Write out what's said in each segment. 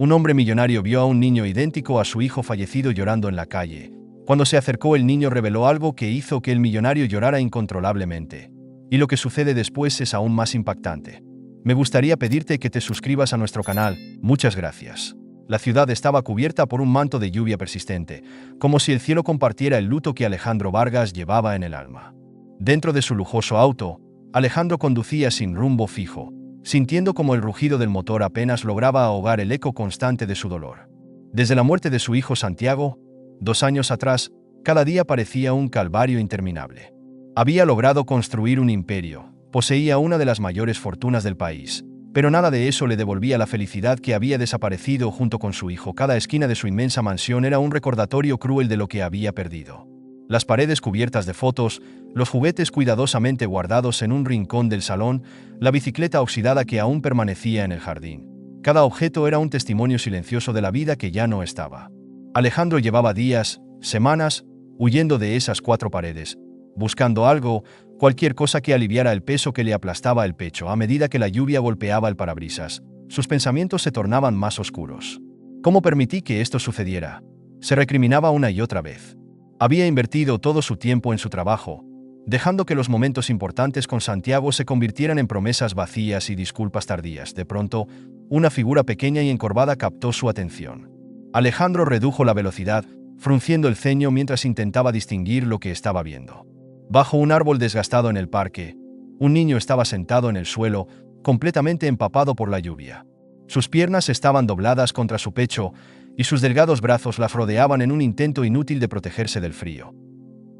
Un hombre millonario vio a un niño idéntico a su hijo fallecido llorando en la calle. Cuando se acercó, el niño reveló algo que hizo que el millonario llorara incontrolablemente. Y lo que sucede después es aún más impactante. Me gustaría pedirte que te suscribas a nuestro canal. Muchas gracias. La ciudad estaba cubierta por un manto de lluvia persistente, como si el cielo compartiera el luto que Alejandro Vargas llevaba en el alma. Dentro de su lujoso auto, Alejandro conducía sin rumbo fijo, sintiendo como el rugido del motor apenas lograba ahogar el eco constante de su dolor. Desde la muerte de su hijo Santiago, 2 años atrás, cada día parecía un calvario interminable. Había logrado construir un imperio, poseía una de las mayores fortunas del país, pero nada de eso le devolvía la felicidad que había desaparecido junto con su hijo. Cada esquina de su inmensa mansión era un recordatorio cruel de lo que había perdido. Las paredes cubiertas de fotos, los juguetes cuidadosamente guardados en un rincón del salón, la bicicleta oxidada que aún permanecía en el jardín. Cada objeto era un testimonio silencioso de la vida que ya no estaba. Alejandro llevaba días, semanas, huyendo de esas 4 paredes, buscando algo, cualquier cosa que aliviara el peso que le aplastaba el pecho a medida que la lluvia golpeaba el parabrisas. Sus pensamientos se tornaban más oscuros. ¿Cómo permití que esto sucediera? Se recriminaba una y otra vez. Había invertido todo su tiempo en su trabajo, dejando que los momentos importantes con Santiago se convirtieran en promesas vacías y disculpas tardías. De pronto, una figura pequeña y encorvada captó su atención. Alejandro redujo la velocidad, frunciendo el ceño mientras intentaba distinguir lo que estaba viendo. Bajo un árbol desgastado en el parque, un niño estaba sentado en el suelo, completamente empapado por la lluvia. Sus piernas estaban dobladas contra su pecho y sus delgados brazos la rodeaban en un intento inútil de protegerse del frío.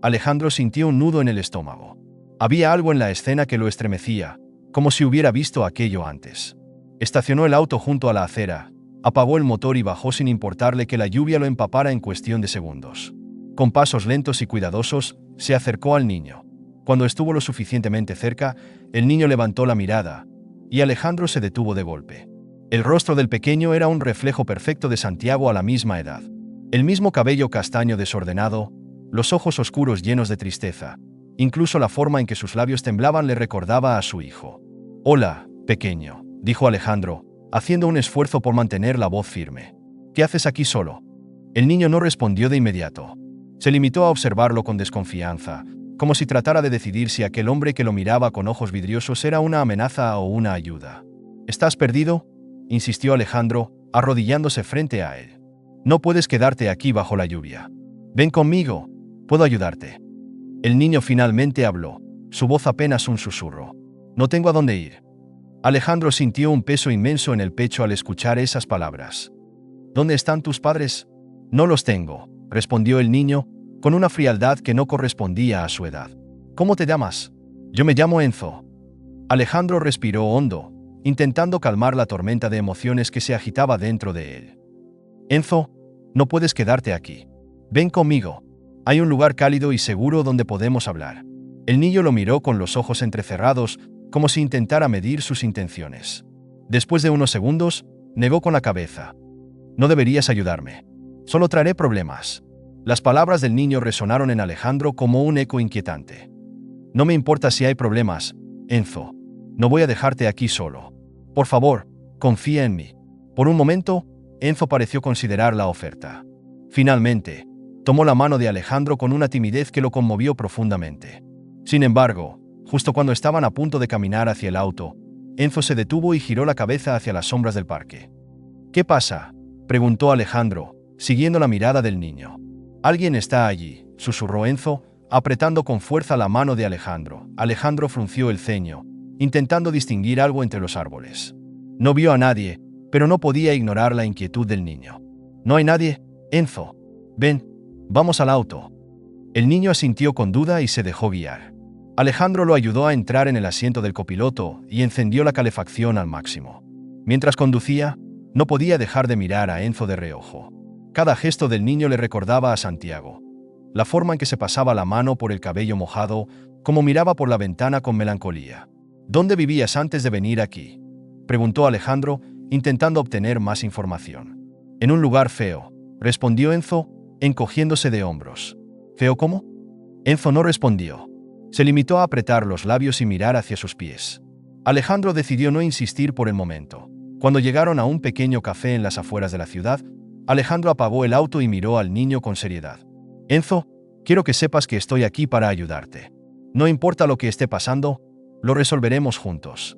Alejandro sintió un nudo en el estómago. Había algo en la escena que lo estremecía, como si hubiera visto aquello antes. Estacionó el auto junto a la acera, apagó el motor y bajó sin importarle que la lluvia lo empapara en cuestión de segundos. Con pasos lentos y cuidadosos, se acercó al niño. Cuando estuvo lo suficientemente cerca, el niño levantó la mirada, y Alejandro se detuvo de golpe. El rostro del pequeño era un reflejo perfecto de Santiago a la misma edad. El mismo cabello castaño desordenado, los ojos oscuros llenos de tristeza. Incluso la forma en que sus labios temblaban le recordaba a su hijo. «Hola, pequeño», dijo Alejandro, haciendo un esfuerzo por mantener la voz firme. «¿Qué haces aquí solo?» El niño no respondió de inmediato. Se limitó a observarlo con desconfianza, como si tratara de decidir si aquel hombre que lo miraba con ojos vidriosos era una amenaza o una ayuda. «¿Estás perdido?», insistió Alejandro, arrodillándose frente a él. «No puedes quedarte aquí bajo la lluvia. Ven conmigo, puedo ayudarte». El niño finalmente habló, su voz apenas un susurro. «No tengo a dónde ir». Alejandro sintió un peso inmenso en el pecho al escuchar esas palabras. «¿Dónde están tus padres?» «No los tengo», respondió el niño, con una frialdad que no correspondía a su edad. «¿Cómo te llamas?» «Yo me llamo Enzo». Alejandro respiró hondo, intentando calmar la tormenta de emociones que se agitaba dentro de él. «Enzo, no puedes quedarte aquí. Ven conmigo. Hay un lugar cálido y seguro donde podemos hablar». El niño lo miró con los ojos entrecerrados, como si intentara medir sus intenciones. Después de unos segundos, negó con la cabeza. «No deberías ayudarme. Solo traeré problemas». Las palabras del niño resonaron en Alejandro como un eco inquietante. «No me importa si hay problemas, Enzo. No voy a dejarte aquí solo. Por favor, confía en mí». Por un momento, Enzo pareció considerar la oferta. Finalmente, tomó la mano de Alejandro con una timidez que lo conmovió profundamente. Sin embargo, justo cuando estaban a punto de caminar hacia el auto, Enzo se detuvo y giró la cabeza hacia las sombras del parque. «¿Qué pasa?», preguntó Alejandro, siguiendo la mirada del niño. «Alguien está allí», susurró Enzo, apretando con fuerza la mano de Alejandro. Alejandro frunció el ceño, intentando distinguir algo entre los árboles. No vio a nadie, pero no podía ignorar la inquietud del niño. «¿No hay nadie, Enzo? Ven, vamos al auto». El niño asintió con duda y se dejó guiar. Alejandro lo ayudó a entrar en el asiento del copiloto y encendió la calefacción al máximo. Mientras conducía, no podía dejar de mirar a Enzo de reojo. Cada gesto del niño le recordaba a Santiago. La forma en que se pasaba la mano por el cabello mojado, como miraba por la ventana con melancolía. «¿Dónde vivías antes de venir aquí?», preguntó Alejandro, intentando obtener más información. «En un lugar feo», respondió Enzo, encogiéndose de hombros. «¿Feo cómo?». Enzo no respondió. Se limitó a apretar los labios y mirar hacia sus pies. Alejandro decidió no insistir por el momento. Cuando llegaron a un pequeño café en las afueras de la ciudad, Alejandro apagó el auto y miró al niño con seriedad. Enzo, quiero que sepas que estoy aquí para ayudarte. No importa lo que esté pasando, lo resolveremos juntos.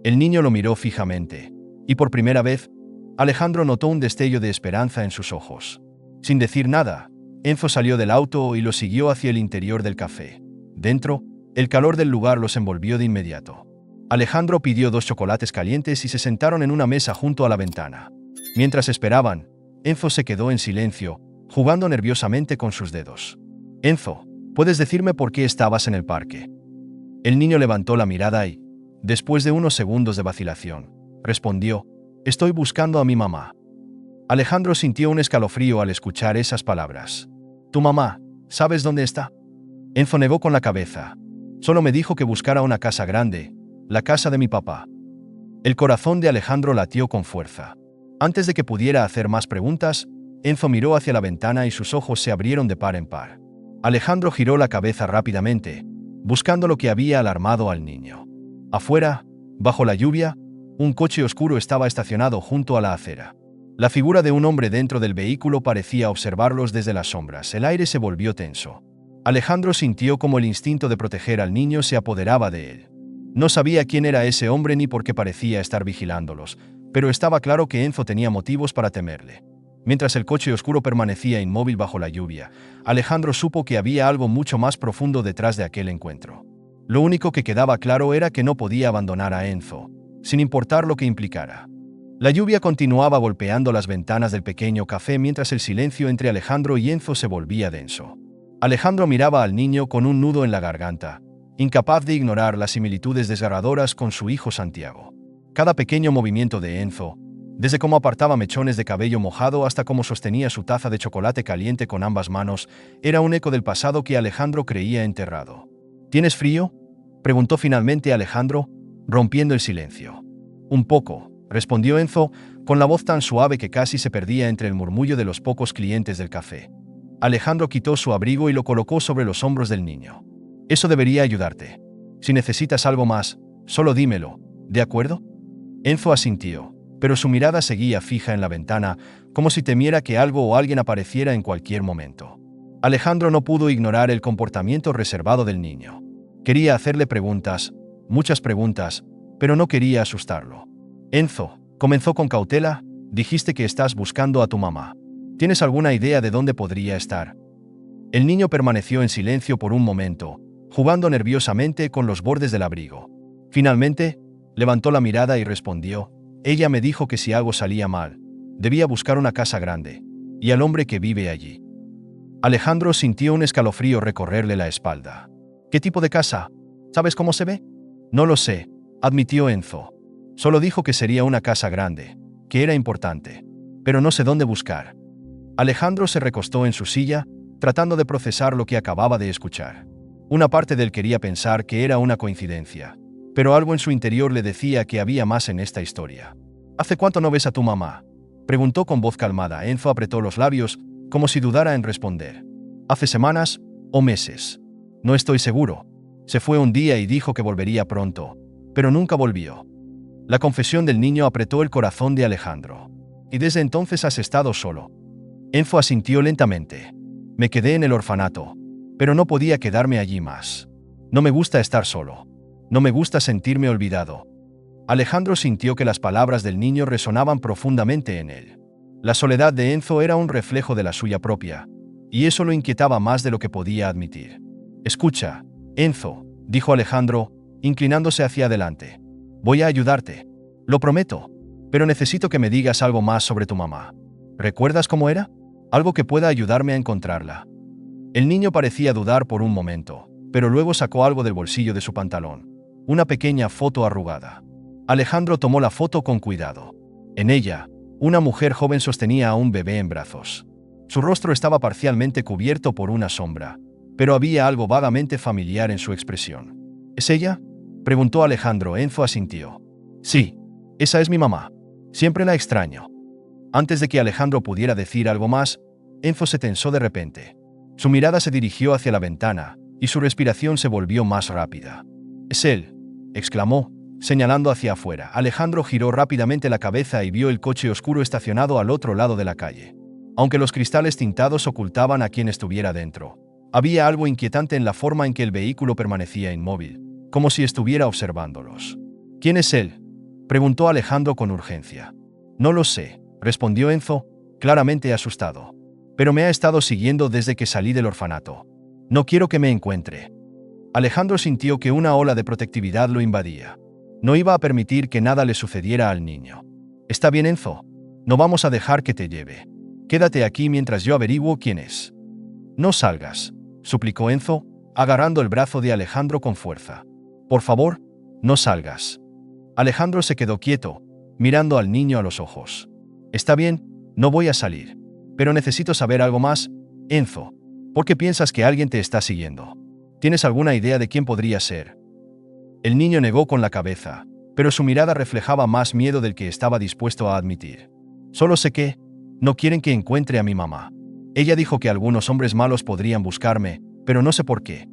El niño lo miró fijamente, y por primera vez, Alejandro notó un destello de esperanza en sus ojos. Sin decir nada, Enzo salió del auto y lo siguió hacia el interior del café. Dentro, el calor del lugar los envolvió de inmediato. Alejandro pidió 2 chocolates calientes y se sentaron en una mesa junto a la ventana. Mientras esperaban, Enzo se quedó en silencio, jugando nerviosamente con sus dedos. Enzo, ¿puedes decirme por qué estabas en el parque? El niño levantó la mirada y, después de unos segundos de vacilación, respondió, estoy buscando a mi mamá. Alejandro sintió un escalofrío al escuchar esas palabras. ¿Tu mamá? ¿Sabes dónde está? Enzo negó con la cabeza. Solo me dijo que buscara una casa grande, la casa de mi papá. El corazón de Alejandro latió con fuerza. Antes de que pudiera hacer más preguntas, Enzo miró hacia la ventana y sus ojos se abrieron de par en par. Alejandro giró la cabeza rápidamente, buscando lo que había alarmado al niño. Afuera, bajo la lluvia, un coche oscuro estaba estacionado junto a la acera. La figura de un hombre dentro del vehículo parecía observarlos desde las sombras. El aire se volvió tenso. Alejandro sintió como el instinto de proteger al niño se apoderaba de él. No sabía quién era ese hombre ni por qué parecía estar vigilándolos, pero estaba claro que Enzo tenía motivos para temerle. Mientras el coche oscuro permanecía inmóvil bajo la lluvia, Alejandro supo que había algo mucho más profundo detrás de aquel encuentro. Lo único que quedaba claro era que no podía abandonar a Enzo, sin importar lo que implicara. La lluvia continuaba golpeando las ventanas del pequeño café mientras el silencio entre Alejandro y Enzo se volvía denso. Alejandro miraba al niño con un nudo en la garganta, incapaz de ignorar las similitudes desgarradoras con su hijo Santiago. Cada pequeño movimiento de Enzo, desde cómo apartaba mechones de cabello mojado hasta cómo sostenía su taza de chocolate caliente con ambas manos, era un eco del pasado que Alejandro creía enterrado. ¿Tienes frío?, preguntó finalmente Alejandro, rompiendo el silencio. Un poco, respondió Enzo, con la voz tan suave que casi se perdía entre el murmullo de los pocos clientes del café. Alejandro quitó su abrigo y lo colocó sobre los hombros del niño. Eso debería ayudarte. Si necesitas algo más, solo dímelo, ¿de acuerdo? Enzo asintió, pero su mirada seguía fija en la ventana, como si temiera que algo o alguien apareciera en cualquier momento. Alejandro no pudo ignorar el comportamiento reservado del niño. Quería hacerle preguntas, muchas preguntas, pero no quería asustarlo. Enzo, comenzó con cautela, dijiste que estás buscando a tu mamá. ¿Tienes alguna idea de dónde podría estar? El niño permaneció en silencio por un momento, jugando nerviosamente con los bordes del abrigo. Finalmente, levantó la mirada y respondió, ella me dijo que si algo salía mal, debía buscar una casa grande, y al hombre que vive allí. Alejandro sintió un escalofrío recorrerle la espalda. ¿Qué tipo de casa? ¿Sabes cómo se ve? No lo sé, admitió Enzo. Solo dijo que sería una casa grande, que era importante, pero no sé dónde buscar. Alejandro se recostó en su silla, tratando de procesar lo que acababa de escuchar. Una parte de él quería pensar que era una coincidencia, pero algo en su interior le decía que había más en esta historia. ¿Hace cuánto no ves a tu mamá?, preguntó con voz calmada. Enzo apretó los labios, como si dudara en responder. ¿Hace semanas o meses? No estoy seguro. Se fue un día y dijo que volvería pronto, pero nunca volvió. La confesión del niño apretó el corazón de Alejandro. ¿Y desde entonces has estado solo? Enzo asintió lentamente. Me quedé en el orfanato, pero no podía quedarme allí más. No me gusta estar solo. No me gusta sentirme olvidado. Alejandro sintió que las palabras del niño resonaban profundamente en él. La soledad de Enzo era un reflejo de la suya propia, y eso lo inquietaba más de lo que podía admitir. Escucha, Enzo, dijo Alejandro, inclinándose hacia adelante. Voy a ayudarte. Lo prometo. Pero necesito que me digas algo más sobre tu mamá. ¿Recuerdas cómo era? Algo que pueda ayudarme a encontrarla. El niño parecía dudar por un momento, pero luego sacó algo del bolsillo de su pantalón. Una pequeña foto arrugada. Alejandro tomó la foto con cuidado. En ella, una mujer joven sostenía a un bebé en brazos. Su rostro estaba parcialmente cubierto por una sombra, pero había algo vagamente familiar en su expresión. ¿Es ella?, preguntó Alejandro. Enzo asintió. Sí, esa es mi mamá. Siempre la extraño. Antes de que Alejandro pudiera decir algo más, Enzo se tensó de repente. Su mirada se dirigió hacia la ventana, y su respiración se volvió más rápida. «Es él», exclamó, señalando hacia afuera. Alejandro giró rápidamente la cabeza y vio el coche oscuro estacionado al otro lado de la calle. Aunque los cristales tintados ocultaban a quien estuviera dentro, había algo inquietante en la forma en que el vehículo permanecía inmóvil, como si estuviera observándolos. ¿Quién es él?, preguntó Alejandro con urgencia. No lo sé, respondió Enzo, claramente asustado. Pero me ha estado siguiendo desde que salí del orfanato. No quiero que me encuentre. Alejandro sintió que una ola de protectividad lo invadía. No iba a permitir que nada le sucediera al niño. Está bien, Enzo. No vamos a dejar que te lleve. Quédate aquí mientras yo averiguo quién es. No salgas, suplicó Enzo, agarrando el brazo de Alejandro con fuerza. Por favor, no salgas. Alejandro se quedó quieto, mirando al niño a los ojos. Está bien, no voy a salir. Pero necesito saber algo más, Enzo. ¿Por qué piensas que alguien te está siguiendo? ¿Tienes alguna idea de quién podría ser? El niño negó con la cabeza, pero su mirada reflejaba más miedo del que estaba dispuesto a admitir. Solo sé que no quieren que encuentre a mi mamá. Ella dijo que algunos hombres malos podrían buscarme, pero no sé por qué.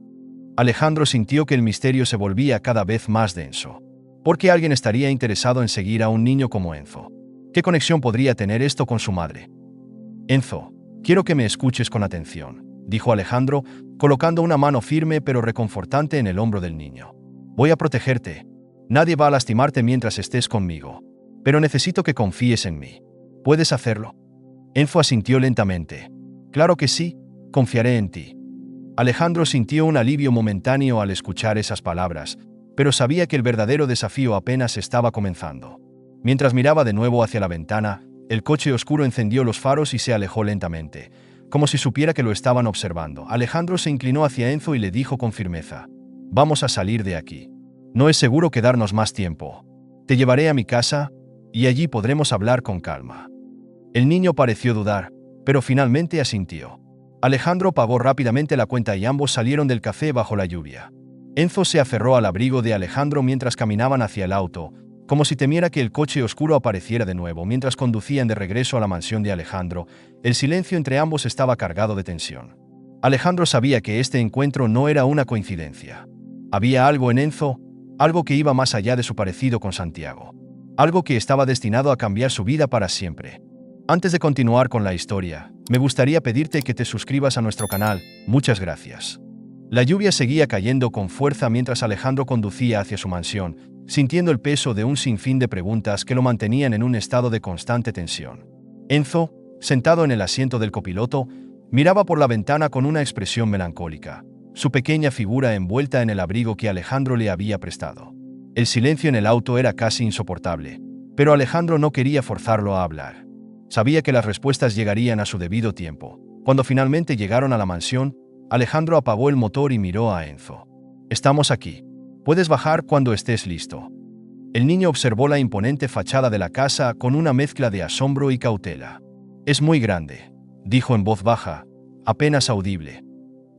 Alejandro sintió que el misterio se volvía cada vez más denso. ¿Por qué alguien estaría interesado en seguir a un niño como Enzo? ¿Qué conexión podría tener esto con su madre? Enzo, quiero que me escuches con atención, dijo Alejandro, colocando una mano firme pero reconfortante en el hombro del niño. Voy a protegerte. Nadie va a lastimarte mientras estés conmigo. Pero necesito que confíes en mí. ¿Puedes hacerlo? Enzo asintió lentamente. Claro que sí, confiaré en ti. Alejandro sintió un alivio momentáneo al escuchar esas palabras, pero sabía que el verdadero desafío apenas estaba comenzando. Mientras miraba de nuevo hacia la ventana, el coche oscuro encendió los faros y se alejó lentamente, como si supiera que lo estaban observando. Alejandro se inclinó hacia Enzo y le dijo con firmeza: «Vamos a salir de aquí. No es seguro quedarnos más tiempo. Te llevaré a mi casa, y allí podremos hablar con calma». El niño pareció dudar, pero finalmente asintió. Alejandro pagó rápidamente la cuenta y ambos salieron del café bajo la lluvia. Enzo se aferró al abrigo de Alejandro mientras caminaban hacia el auto, como si temiera que el coche oscuro apareciera de nuevo. Mientras conducían de regreso a la mansión de Alejandro, el silencio entre ambos estaba cargado de tensión. Alejandro sabía que este encuentro no era una coincidencia. Había algo en Enzo, algo que iba más allá de su parecido con Santiago. Algo que estaba destinado a cambiar su vida para siempre. Antes de continuar con la historia, me gustaría pedirte que te suscribas a nuestro canal. Muchas gracias. La lluvia seguía cayendo con fuerza mientras Alejandro conducía hacia su mansión, sintiendo el peso de un sinfín de preguntas que lo mantenían en un estado de constante tensión. Enzo, sentado en el asiento del copiloto, miraba por la ventana con una expresión melancólica, su pequeña figura envuelta en el abrigo que Alejandro le había prestado. El silencio en el auto era casi insoportable, pero Alejandro no quería forzarlo a hablar. Sabía que las respuestas llegarían a su debido tiempo. Cuando finalmente llegaron a la mansión, Alejandro apagó el motor y miró a Enzo. «Estamos aquí. Puedes bajar cuando estés listo». El niño observó la imponente fachada de la casa con una mezcla de asombro y cautela. «Es muy grande», dijo en voz baja, apenas audible.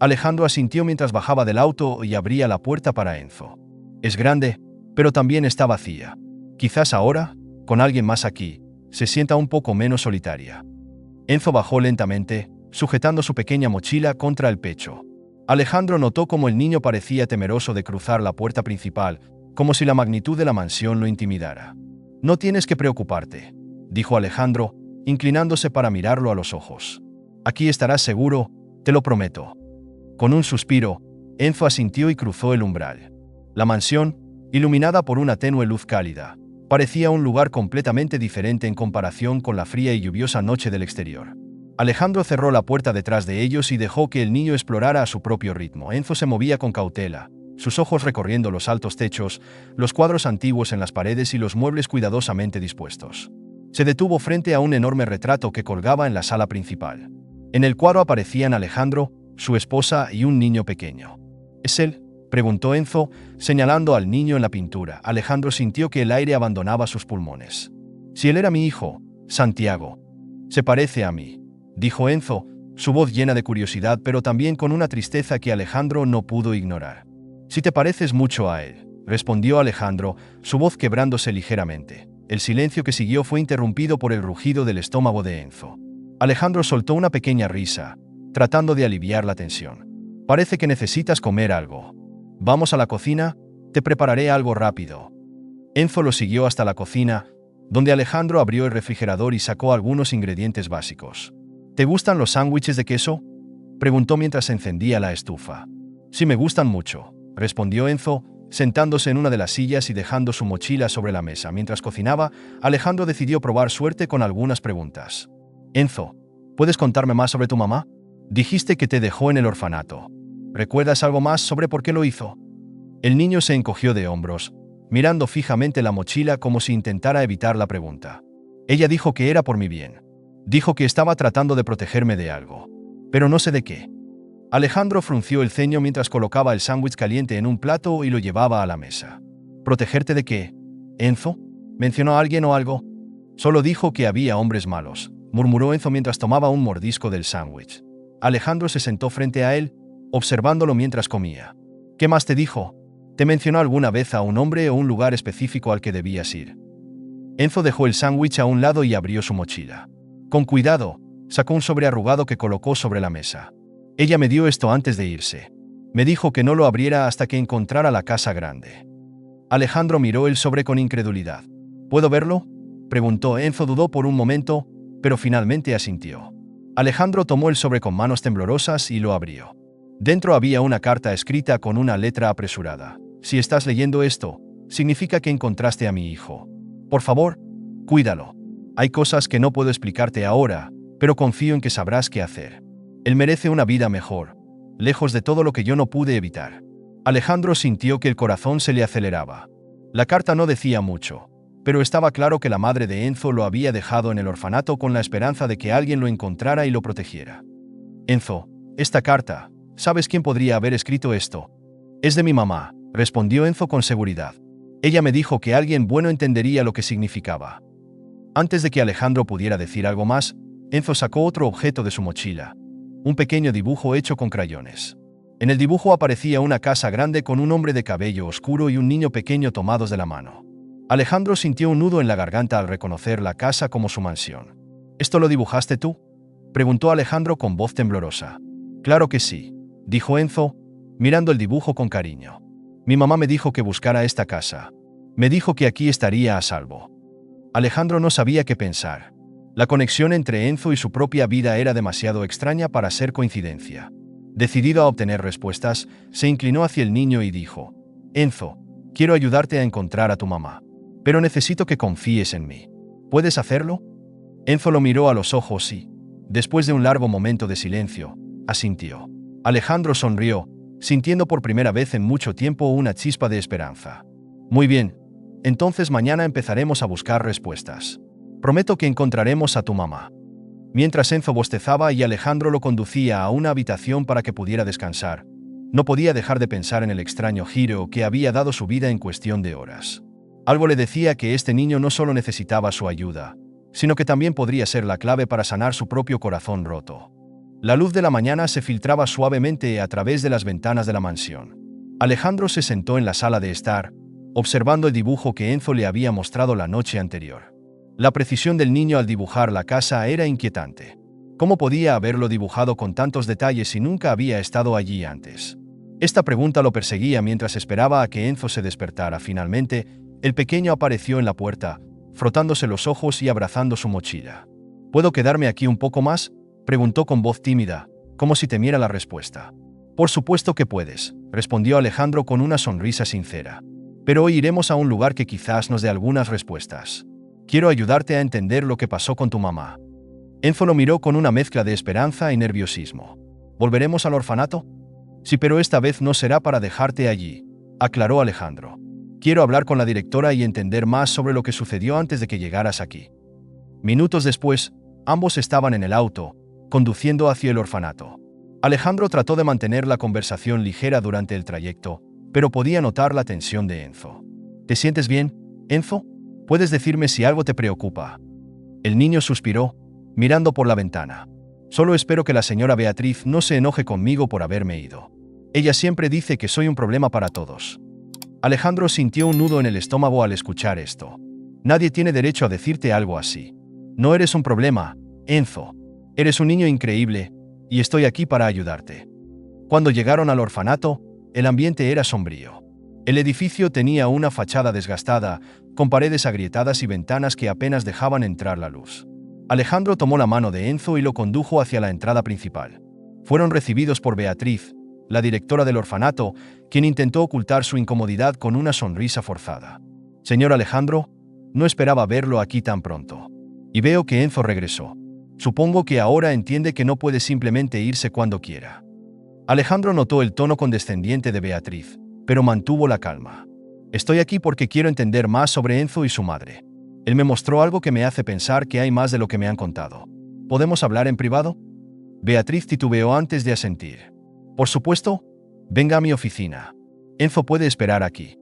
Alejandro asintió mientras bajaba del auto y abría la puerta para Enzo. «Es grande, pero también está vacía. Quizás ahora, con alguien más aquí, se sienta un poco menos solitaria». Enzo bajó lentamente, sujetando su pequeña mochila contra el pecho. Alejandro notó cómo el niño parecía temeroso de cruzar la puerta principal, como si la magnitud de la mansión lo intimidara. «No tienes que preocuparte», dijo Alejandro, inclinándose para mirarlo a los ojos. «Aquí estarás seguro, te lo prometo». Con un suspiro, Enzo asintió y cruzó el umbral. La mansión, iluminada por una tenue luz cálida, parecía un lugar completamente diferente en comparación con la fría y lluviosa noche del exterior. Alejandro cerró la puerta detrás de ellos y dejó que el niño explorara a su propio ritmo. Enzo se movía con cautela, sus ojos recorriendo los altos techos, los cuadros antiguos en las paredes y los muebles cuidadosamente dispuestos. Se detuvo frente a un enorme retrato que colgaba en la sala principal. En el cuadro aparecían Alejandro, su esposa y un niño pequeño. «¿Es él?», preguntó Enzo, señalando al niño en la pintura. Alejandro sintió que el aire abandonaba sus pulmones. «Si él era mi hijo, Santiago. Se parece a mí», dijo Enzo, su voz llena de curiosidad pero también con una tristeza que Alejandro no pudo ignorar. «Si te pareces mucho a él», respondió Alejandro, su voz quebrándose ligeramente. El silencio que siguió fue interrumpido por el rugido del estómago de Enzo. Alejandro soltó una pequeña risa, tratando de aliviar la tensión. «Parece que necesitas comer algo. Vamos a la cocina, te prepararé algo rápido». Enzo lo siguió hasta la cocina, donde Alejandro abrió el refrigerador y sacó algunos ingredientes básicos. ¿Te gustan los sándwiches de queso?, preguntó mientras encendía la estufa. Sí, me gustan mucho, respondió Enzo, sentándose en una de las sillas y dejando su mochila sobre la mesa. Mientras cocinaba, Alejandro decidió probar suerte con algunas preguntas. Enzo, ¿puedes contarme más sobre tu mamá? Dijiste que te dejó en el orfanato. ¿Recuerdas algo más sobre por qué lo hizo? El niño se encogió de hombros, mirando fijamente la mochila como si intentara evitar la pregunta. Ella dijo que era por mi bien. Dijo que estaba tratando de protegerme de algo. Pero no sé de qué. Alejandro frunció el ceño mientras colocaba el sándwich caliente en un plato y lo llevaba a la mesa. ¿Protegerte de qué? ¿Enzo? ¿Mencionó a alguien o algo? Solo dijo que había hombres malos, murmuró Enzo mientras tomaba un mordisco del sándwich. Alejandro se sentó frente a él, observándolo mientras comía. ¿Qué más te dijo? ¿Te mencionó alguna vez a un hombre o un lugar específico al que debías ir? Enzo dejó el sándwich a un lado y abrió su mochila. Con cuidado, sacó un sobre arrugado que colocó sobre la mesa. Ella me dio esto antes de irse. Me dijo que no lo abriera hasta que encontrara la casa grande. Alejandro miró el sobre con incredulidad. ¿Puedo verlo?, preguntó. Enzo dudó por un momento, pero finalmente asintió. Alejandro tomó el sobre con manos temblorosas y lo abrió. Dentro había una carta escrita con una letra apresurada. Si estás leyendo esto, significa que encontraste a mi hijo. Por favor, cuídalo. Hay cosas que no puedo explicarte ahora, pero confío en que sabrás qué hacer. Él merece una vida mejor, lejos de todo lo que yo no pude evitar. Alejandro sintió que el corazón se le aceleraba. La carta no decía mucho, pero estaba claro que la madre de Enzo lo había dejado en el orfanato con la esperanza de que alguien lo encontrara y lo protegiera. Enzo, esta carta, ¿sabes quién podría haber escrito esto? Es de mi mamá, respondió Enzo con seguridad. Ella me dijo que alguien bueno entendería lo que significaba. Antes de que Alejandro pudiera decir algo más, Enzo sacó otro objeto de su mochila. Un pequeño dibujo hecho con crayones. En el dibujo aparecía una casa grande con un hombre de cabello oscuro y un niño pequeño tomados de la mano. Alejandro sintió un nudo en la garganta al reconocer la casa como su mansión. ¿Esto lo dibujaste tú?, preguntó Alejandro con voz temblorosa. Claro que sí, dijo Enzo, mirando el dibujo con cariño. Mi mamá me dijo que buscara esta casa. Me dijo que aquí estaría a salvo. Alejandro no sabía qué pensar. La conexión entre Enzo y su propia vida era demasiado extraña para ser coincidencia. Decidido a obtener respuestas, se inclinó hacia el niño y dijo: Enzo, quiero ayudarte a encontrar a tu mamá. Pero necesito que confíes en mí. ¿Puedes hacerlo? Enzo lo miró a los ojos y, después de un largo momento de silencio, asintió. Alejandro sonrió, sintiendo por primera vez en mucho tiempo una chispa de esperanza. Muy bien, entonces mañana empezaremos a buscar respuestas. Prometo que encontraremos a tu mamá. Mientras Enzo bostezaba y Alejandro lo conducía a una habitación para que pudiera descansar, no podía dejar de pensar en el extraño giro que había dado su vida en cuestión de horas. Algo le decía que este niño no solo necesitaba su ayuda, sino que también podría ser la clave para sanar su propio corazón roto. La luz de la mañana se filtraba suavemente a través de las ventanas de la mansión. Alejandro se sentó en la sala de estar, observando el dibujo que Enzo le había mostrado la noche anterior. La precisión del niño al dibujar la casa era inquietante. ¿Cómo podía haberlo dibujado con tantos detalles si nunca había estado allí antes? Esta pregunta lo perseguía mientras esperaba a que Enzo se despertara. Finalmente, el pequeño apareció en la puerta, frotándose los ojos y abrazando su mochila. ¿Puedo quedarme aquí un poco más?, preguntó con voz tímida, como si temiera la respuesta. Por supuesto que puedes, respondió Alejandro con una sonrisa sincera. Pero hoy iremos a un lugar que quizás nos dé algunas respuestas. Quiero ayudarte a entender lo que pasó con tu mamá. Enzo lo miró con una mezcla de esperanza y nerviosismo. ¿Volveremos al orfanato? Sí, pero esta vez no será para dejarte allí, aclaró Alejandro. Quiero hablar con la directora y entender más sobre lo que sucedió antes de que llegaras aquí. Minutos después, ambos estaban en el auto, conduciendo hacia el orfanato. Alejandro trató de mantener la conversación ligera durante el trayecto, pero podía notar la tensión de Enzo. ¿Te sientes bien, Enzo? ¿Puedes decirme si algo te preocupa? El niño suspiró, mirando por la ventana. Solo espero que la señora Beatriz no se enoje conmigo por haberme ido. Ella siempre dice que soy un problema para todos. Alejandro sintió un nudo en el estómago al escuchar esto. Nadie tiene derecho a decirte algo así. No eres un problema, Enzo. Eres un niño increíble, y estoy aquí para ayudarte. Cuando llegaron al orfanato, el ambiente era sombrío. El edificio tenía una fachada desgastada, con paredes agrietadas y ventanas que apenas dejaban entrar la luz. Alejandro tomó la mano de Enzo y lo condujo hacia la entrada principal. Fueron recibidos por Beatriz, la directora del orfanato, quien intentó ocultar su incomodidad con una sonrisa forzada. «Señor Alejandro, no esperaba verlo aquí tan pronto. Y veo que Enzo regresó. Supongo que ahora entiende que no puede simplemente irse cuando quiera». Alejandro notó el tono condescendiente de Beatriz, pero mantuvo la calma. «Estoy aquí porque quiero entender más sobre Enzo y su madre. Él me mostró algo que me hace pensar que hay más de lo que me han contado. ¿Podemos hablar en privado?» Beatriz titubeó antes de asentir. «Por supuesto, venga a mi oficina. Enzo puede esperar aquí».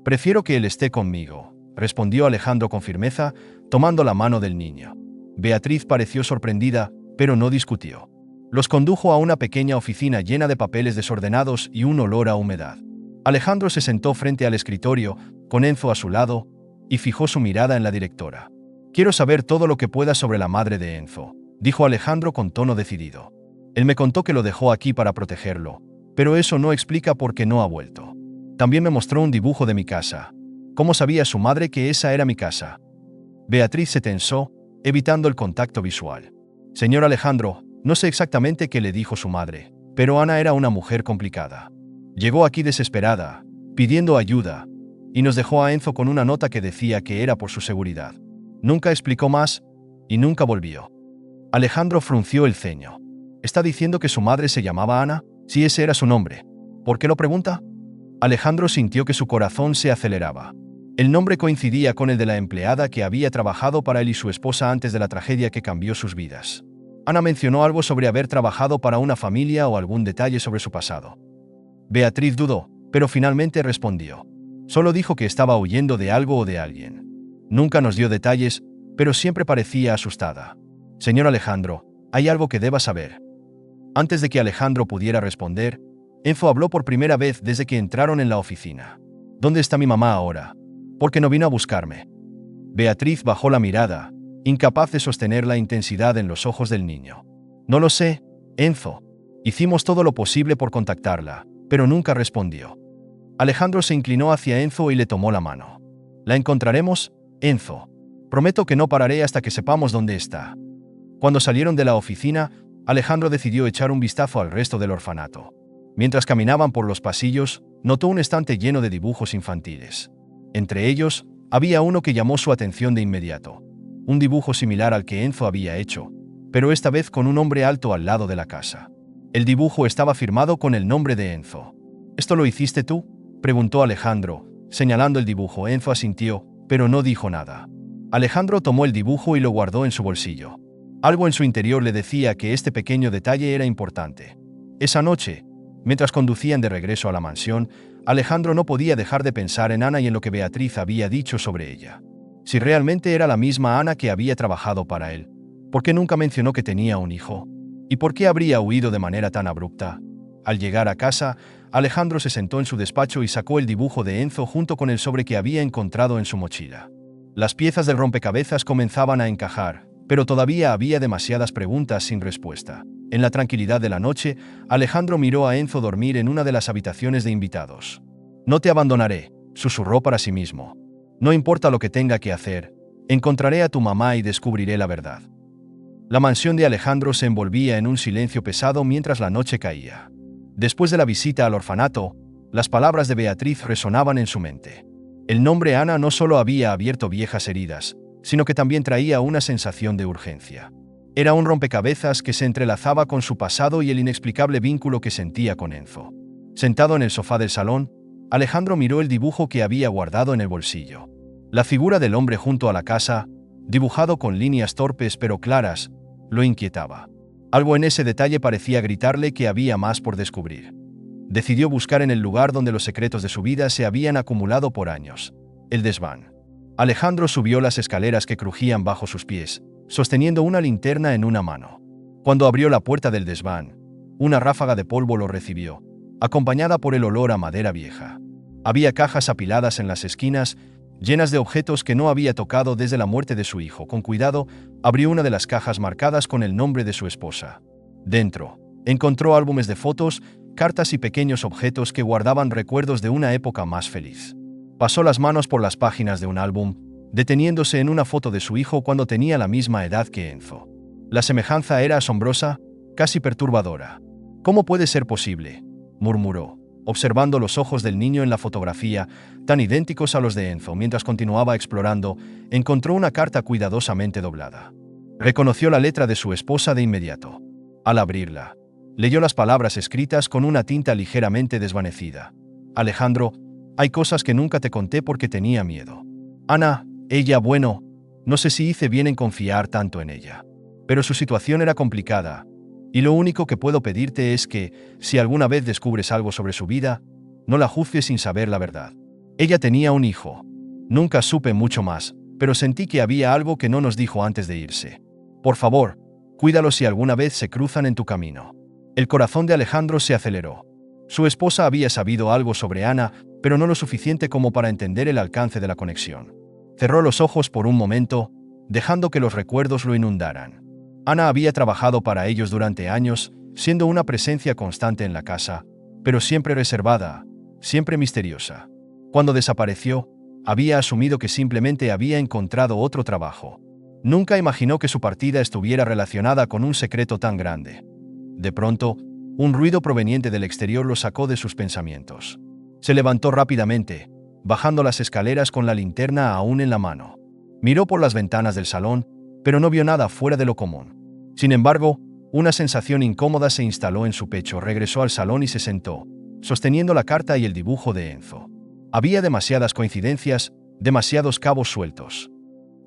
«Prefiero que él esté conmigo», respondió Alejandro con firmeza, tomando la mano del niño. Beatriz pareció sorprendida, pero no discutió. Los condujo a una pequeña oficina llena de papeles desordenados y un olor a humedad. Alejandro se sentó frente al escritorio, con Enzo a su lado, y fijó su mirada en la directora. «Quiero saber todo lo que pueda sobre la madre de Enzo», dijo Alejandro con tono decidido. «Él me contó que lo dejó aquí para protegerlo, pero eso no explica por qué no ha vuelto. También me mostró un dibujo de mi casa. ¿Cómo sabía su madre que esa era mi casa?». Beatriz se tensó, evitando el contacto visual. «Señor Alejandro, no sé exactamente qué le dijo su madre, pero Ana era una mujer complicada. Llegó aquí desesperada, pidiendo ayuda, y nos dejó a Enzo con una nota que decía que era por su seguridad. Nunca explicó más, y nunca volvió». Alejandro frunció el ceño. «¿Está diciendo que su madre se llamaba Ana? Si ese era su nombre. ¿Por qué lo pregunta?». Alejandro sintió que su corazón se aceleraba. El nombre coincidía con el de la empleada que había trabajado para él y su esposa antes de la tragedia que cambió sus vidas. Ana mencionó algo sobre haber trabajado para una familia o algún detalle sobre su pasado. Beatriz dudó, pero finalmente respondió. Solo dijo que estaba huyendo de algo o de alguien. Nunca nos dio detalles, pero siempre parecía asustada. «Señor Alejandro, hay algo que deba saber». Antes de que Alejandro pudiera responder, Enzo habló por primera vez desde que entraron en la oficina. «¿Dónde está mi mamá ahora? ¿Por qué no vino a buscarme?». Beatriz bajó la mirada, incapaz de sostener la intensidad en los ojos del niño. «No lo sé, Enzo. Hicimos todo lo posible por contactarla, pero nunca respondió». Alejandro se inclinó hacia Enzo y le tomó la mano. «La encontraremos, Enzo. Prometo que no pararé hasta que sepamos dónde está». Cuando salieron de la oficina, Alejandro decidió echar un vistazo al resto del orfanato. Mientras caminaban por los pasillos, notó un estante lleno de dibujos infantiles. Entre ellos, había uno que llamó su atención de inmediato. Un dibujo similar al que Enzo había hecho, pero esta vez con un hombre alto al lado de la casa. El dibujo estaba firmado con el nombre de Enzo. «¿Esto lo hiciste tú?», preguntó Alejandro, señalando el dibujo. Enzo asintió, pero no dijo nada. Alejandro tomó el dibujo y lo guardó en su bolsillo. Algo en su interior le decía que este pequeño detalle era importante. Esa noche, mientras conducían de regreso a la mansión, Alejandro no podía dejar de pensar en Ana y en lo que Beatriz había dicho sobre ella. Si realmente era la misma Ana que había trabajado para él, ¿por qué nunca mencionó que tenía un hijo? ¿Y por qué habría huido de manera tan abrupta? Al llegar a casa, Alejandro se sentó en su despacho y sacó el dibujo de Enzo junto con el sobre que había encontrado en su mochila. Las piezas del rompecabezas comenzaban a encajar, pero todavía había demasiadas preguntas sin respuesta. En la tranquilidad de la noche, Alejandro miró a Enzo dormir en una de las habitaciones de invitados. «No te abandonaré», susurró para sí mismo. «No importa lo que tenga que hacer, encontraré a tu mamá y descubriré la verdad». La mansión de Alejandro se envolvía en un silencio pesado mientras la noche caía. Después de la visita al orfanato, las palabras de Beatriz resonaban en su mente. El nombre Ana no solo había abierto viejas heridas, sino que también traía una sensación de urgencia. Era un rompecabezas que se entrelazaba con su pasado y el inexplicable vínculo que sentía con Enzo. Sentado en el sofá del salón, Alejandro miró el dibujo que había guardado en el bolsillo. La figura del hombre junto a la casa, dibujado con líneas torpes pero claras, lo inquietaba. Algo en ese detalle parecía gritarle que había más por descubrir. Decidió buscar en el lugar donde los secretos de su vida se habían acumulado por años: el desván. Alejandro subió las escaleras que crujían bajo sus pies, sosteniendo una linterna en una mano. Cuando abrió la puerta del desván, una ráfaga de polvo lo recibió, acompañada por el olor a madera vieja. Había cajas apiladas en las esquinas, llenas de objetos que no había tocado desde la muerte de su hijo. Con cuidado, abrió una de las cajas marcadas con el nombre de su esposa. Dentro, encontró álbumes de fotos, cartas y pequeños objetos que guardaban recuerdos de una época más feliz. Pasó las manos por las páginas de un álbum, deteniéndose en una foto de su hijo cuando tenía la misma edad que Enzo. La semejanza era asombrosa, casi perturbadora. «¿Cómo puede ser posible?», murmuró, observando los ojos del niño en la fotografía, tan idénticos a los de Enzo. Mientras continuaba explorando, encontró una carta cuidadosamente doblada. Reconoció la letra de su esposa de inmediato. Al abrirla, leyó las palabras escritas con una tinta ligeramente desvanecida. «Alejandro, hay cosas que nunca te conté porque tenía miedo. Ana, bueno, no sé si hice bien en confiar tanto en ella. Pero su situación era complicada, y lo único que puedo pedirte es que, si alguna vez descubres algo sobre su vida, no la juzgues sin saber la verdad. Ella tenía un hijo. Nunca supe mucho más, pero sentí que había algo que no nos dijo antes de irse. Por favor, cuídalo si alguna vez se cruzan en tu camino». El corazón de Alejandro se aceleró. Su esposa había sabido algo sobre Ana, pero no lo suficiente como para entender el alcance de la conexión. Cerró los ojos por un momento, dejando que los recuerdos lo inundaran. Ana había trabajado para ellos durante años, siendo una presencia constante en la casa, pero siempre reservada, siempre misteriosa. Cuando desapareció, había asumido que simplemente había encontrado otro trabajo. Nunca imaginó que su partida estuviera relacionada con un secreto tan grande. De pronto, un ruido proveniente del exterior lo sacó de sus pensamientos. Se levantó rápidamente, bajando las escaleras con la linterna aún en la mano. Miró por las ventanas del salón, pero no vio nada fuera de lo común. Sin embargo, una sensación incómoda se instaló en su pecho. Regresó al salón y se sentó, sosteniendo la carta y el dibujo de Enzo. Había demasiadas coincidencias, demasiados cabos sueltos.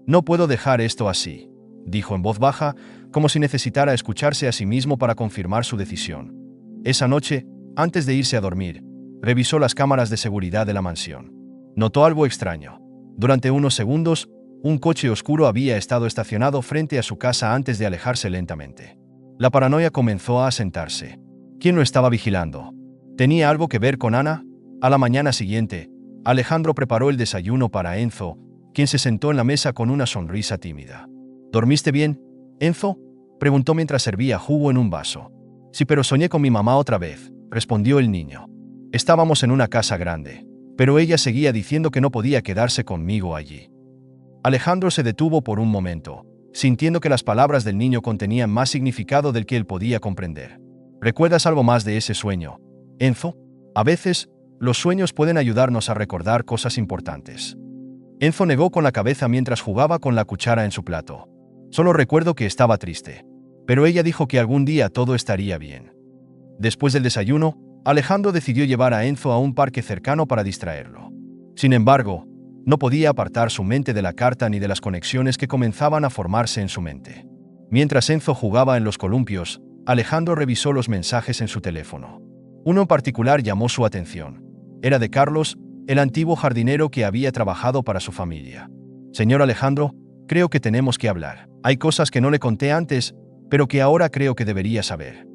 «No puedo dejar esto así», dijo en voz baja, como si necesitara escucharse a sí mismo para confirmar su decisión. Esa noche, antes de irse a dormir, revisó las cámaras de seguridad de la mansión. Notó algo extraño. Durante unos segundos, un coche oscuro había estado estacionado frente a su casa antes de alejarse lentamente. La paranoia comenzó a asentarse. ¿Quién lo estaba vigilando? ¿Tenía algo que ver con Ana? A la mañana siguiente, Alejandro preparó el desayuno para Enzo, quien se sentó en la mesa con una sonrisa tímida. «¿Dormiste bien, Enzo?», preguntó mientras servía jugo en un vaso. «Sí, pero soñé con mi mamá otra vez», respondió el niño. «Estábamos en una casa grande, pero ella seguía diciendo que no podía quedarse conmigo allí». Alejandro se detuvo por un momento, sintiendo que las palabras del niño contenían más significado del que él podía comprender. «¿Recuerdas algo más de ese sueño, Enzo? A veces, los sueños pueden ayudarnos a recordar cosas importantes». Enzo negó con la cabeza mientras jugaba con la cuchara en su plato. «Solo recuerdo que estaba triste, pero ella dijo que algún día todo estaría bien». Después del desayuno, Alejandro decidió llevar a Enzo a un parque cercano para distraerlo. Sin embargo, no podía apartar su mente de la carta ni de las conexiones que comenzaban a formarse en su mente. Mientras Enzo jugaba en los columpios, Alejandro revisó los mensajes en su teléfono. Uno en particular llamó su atención. Era de Carlos, el antiguo jardinero que había trabajado para su familia. «Señor Alejandro, creo que tenemos que hablar. Hay cosas que no le conté antes, pero que ahora creo que debería saber».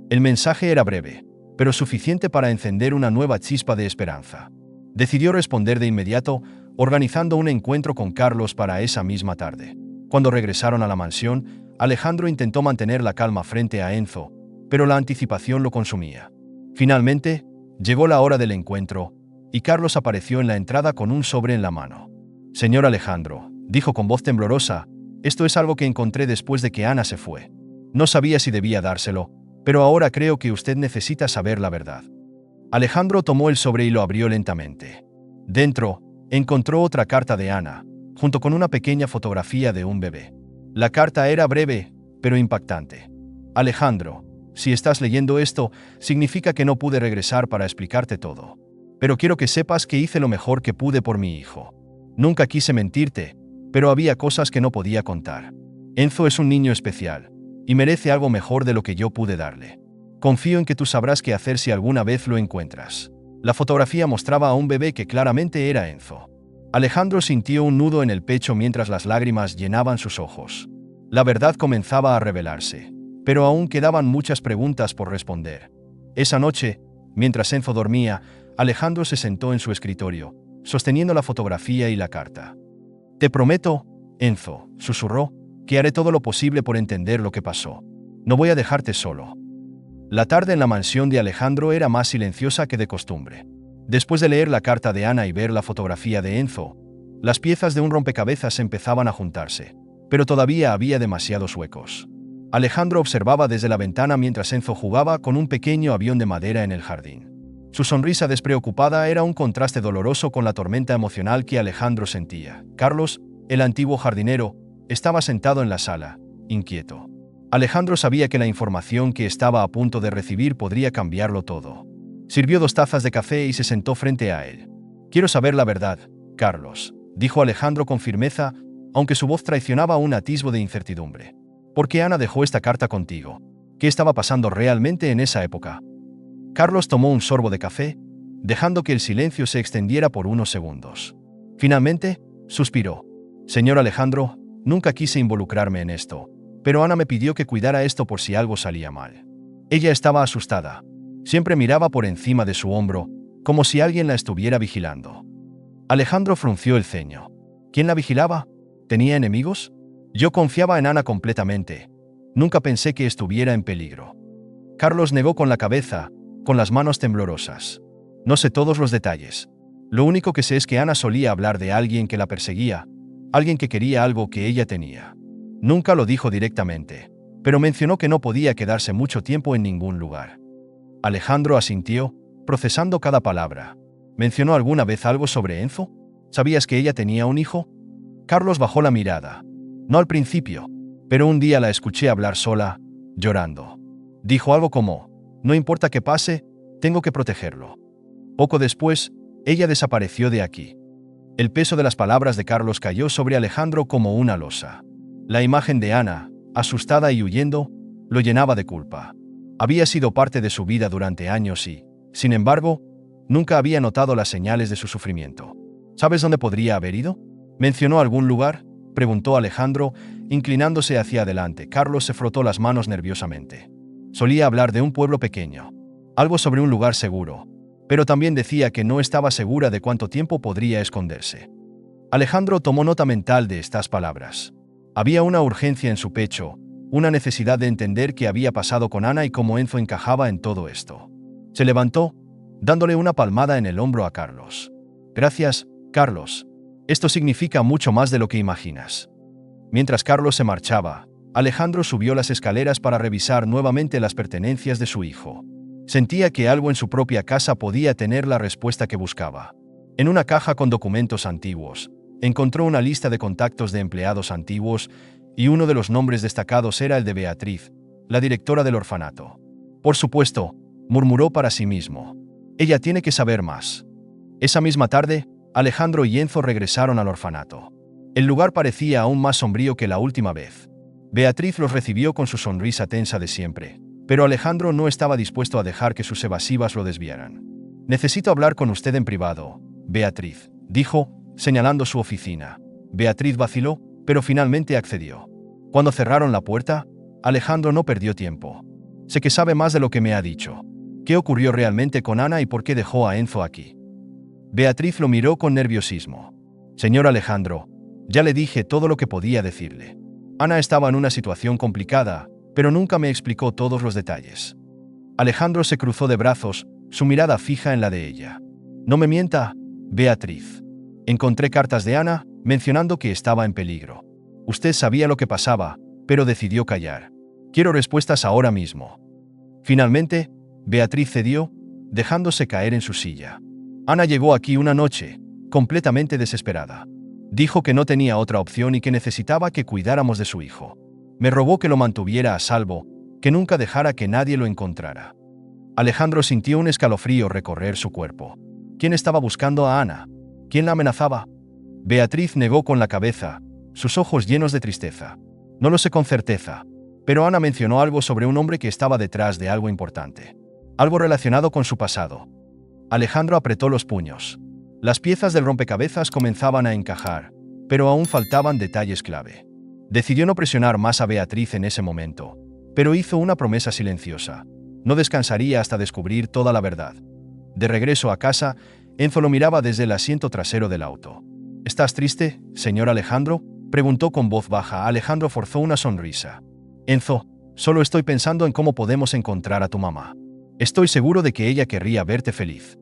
El mensaje era breve, pero suficiente para encender una nueva chispa de esperanza. Decidió responder de inmediato, organizando un encuentro con Carlos para esa misma tarde. Cuando regresaron a la mansión, Alejandro intentó mantener la calma frente a Enzo, pero la anticipación lo consumía. Finalmente, llegó la hora del encuentro, y Carlos apareció en la entrada con un sobre en la mano. «Señor Alejandro», dijo con voz temblorosa, «esto es algo que encontré después de que Ana se fue. No sabía si debía dárselo, pero ahora creo que usted necesita saber la verdad». Alejandro tomó el sobre y lo abrió lentamente. Dentro, encontró otra carta de Ana, junto con una pequeña fotografía de un bebé. La carta era breve, pero impactante. «Alejandro, si estás leyendo esto, significa que no pude regresar para explicarte todo. Pero quiero que sepas que hice lo mejor que pude por mi hijo. Nunca quise mentirte, pero había cosas que no podía contar. Enzo es un niño especial, y merece algo mejor de lo que yo pude darle. Confío en que tú sabrás qué hacer si alguna vez lo encuentras». La fotografía mostraba a un bebé que claramente era Enzo. Alejandro sintió un nudo en el pecho mientras las lágrimas llenaban sus ojos. La verdad comenzaba a revelarse, pero aún quedaban muchas preguntas por responder. Esa noche, mientras Enzo dormía, Alejandro se sentó en su escritorio, sosteniendo la fotografía y la carta. «Te prometo, Enzo», susurró, «que haré todo lo posible por entender lo que pasó. No voy a dejarte solo». La tarde en la mansión de Alejandro era más silenciosa que de costumbre. Después de leer la carta de Ana y ver la fotografía de Enzo, las piezas de un rompecabezas empezaban a juntarse, pero todavía había demasiados huecos. Alejandro observaba desde la ventana mientras Enzo jugaba con un pequeño avión de madera en el jardín. Su sonrisa despreocupada era un contraste doloroso con la tormenta emocional que Alejandro sentía. Carlos, el antiguo jardinero, estaba sentado en la sala, inquieto. Alejandro sabía que la información que estaba a punto de recibir podría cambiarlo todo. Sirvió 2 tazas de café y se sentó frente a él. «Quiero saber la verdad, Carlos», dijo Alejandro con firmeza, aunque su voz traicionaba un atisbo de incertidumbre. «¿Por qué Ana dejó esta carta contigo? ¿Qué estaba pasando realmente en esa época?» Carlos tomó un sorbo de café, dejando que el silencio se extendiera por unos segundos. Finalmente, suspiró. «Señor Alejandro, nunca quise involucrarme en esto, pero Ana me pidió que cuidara esto por si algo salía mal. Ella estaba asustada. Siempre miraba por encima de su hombro, como si alguien la estuviera vigilando». Alejandro frunció el ceño. ¿Quién la vigilaba? ¿Tenía enemigos? «Yo confiaba en Ana completamente. Nunca pensé que estuviera en peligro». Carlos negó con la cabeza, con las manos temblorosas. «No sé todos los detalles. Lo único que sé es que Ana solía hablar de alguien que la perseguía, alguien que quería algo que ella tenía. Nunca lo dijo directamente, pero mencionó que no podía quedarse mucho tiempo en ningún lugar». Alejandro asintió, procesando cada palabra. «¿Mencionó alguna vez algo sobre Enzo? ¿Sabías que ella tenía un hijo?» Carlos bajó la mirada. «No al principio, pero un día la escuché hablar sola, llorando. Dijo algo como, no importa qué pase, tengo que protegerlo». Poco después, ella desapareció de aquí. El peso de las palabras de Carlos cayó sobre Alejandro como una losa. La imagen de Ana, asustada y huyendo, lo llenaba de culpa. Había sido parte de su vida durante años y, sin embargo, nunca había notado las señales de su sufrimiento. ¿Sabes dónde podría haber ido? ¿Mencionó algún lugar?, preguntó Alejandro, inclinándose hacia adelante. Carlos se frotó las manos nerviosamente. Solía hablar de un pueblo pequeño, algo sobre un lugar seguro, pero también decía que no estaba segura de cuánto tiempo podría esconderse. Alejandro tomó nota mental de estas palabras. Había una urgencia en su pecho, una necesidad de entender qué había pasado con Ana y cómo Enzo encajaba en todo esto. Se levantó, dándole una palmada en el hombro a Carlos. «Gracias, Carlos. Esto significa mucho más de lo que imaginas». Mientras Carlos se marchaba, Alejandro subió las escaleras para revisar nuevamente las pertenencias de su hijo. Sentía que algo en su propia casa podía tener la respuesta que buscaba. En una caja con documentos antiguos, encontró una lista de contactos de empleados antiguos y uno de los nombres destacados era el de Beatriz, la directora del orfanato. «Por supuesto», murmuró para sí mismo. «Ella tiene que saber más». Esa misma tarde, Alejandro y Enzo regresaron al orfanato. El lugar parecía aún más sombrío que la última vez. Beatriz los recibió con su sonrisa tensa de siempre, pero Alejandro no estaba dispuesto a dejar que sus evasivas lo desviaran. «Necesito hablar con usted en privado, Beatriz», dijo, señalando su oficina. Beatriz vaciló, pero finalmente accedió. Cuando cerraron la puerta, Alejandro no perdió tiempo. «Sé que sabe más de lo que me ha dicho. ¿Qué ocurrió realmente con Ana y por qué dejó a Enzo aquí?» Beatriz lo miró con nerviosismo. «Señor Alejandro, ya le dije todo lo que podía decirle. Ana estaba en una situación complicada, pero nunca me explicó todos los detalles». Alejandro se cruzó de brazos, su mirada fija en la de ella. «No me mienta, Beatriz. Encontré cartas de Ana, mencionando que estaba en peligro. Usted sabía lo que pasaba, pero decidió callar. Quiero respuestas ahora mismo». Finalmente, Beatriz cedió, dejándose caer en su silla. «Ana llegó aquí una noche, completamente desesperada. Dijo que no tenía otra opción y que necesitaba que cuidáramos de su hijo. Me rogó que lo mantuviera a salvo, que nunca dejara que nadie lo encontrara». Alejandro sintió un escalofrío recorrer su cuerpo. ¿Quién estaba buscando a Ana? ¿Quién la amenazaba? Beatriz negó con la cabeza, sus ojos llenos de tristeza. «No lo sé con certeza, pero Ana mencionó algo sobre un hombre que estaba detrás de algo importante. Algo relacionado con su pasado». Alejandro apretó los puños. Las piezas del rompecabezas comenzaban a encajar, pero aún faltaban detalles clave. Decidió no presionar más a Beatriz en ese momento, pero hizo una promesa silenciosa. No descansaría hasta descubrir toda la verdad. De regreso a casa, Enzo lo miraba desde el asiento trasero del auto. «¿Estás triste, señor Alejandro?», preguntó con voz baja. Alejandro forzó una sonrisa. «Enzo, solo estoy pensando en cómo podemos encontrar a tu mamá. Estoy seguro de que ella querría verte feliz».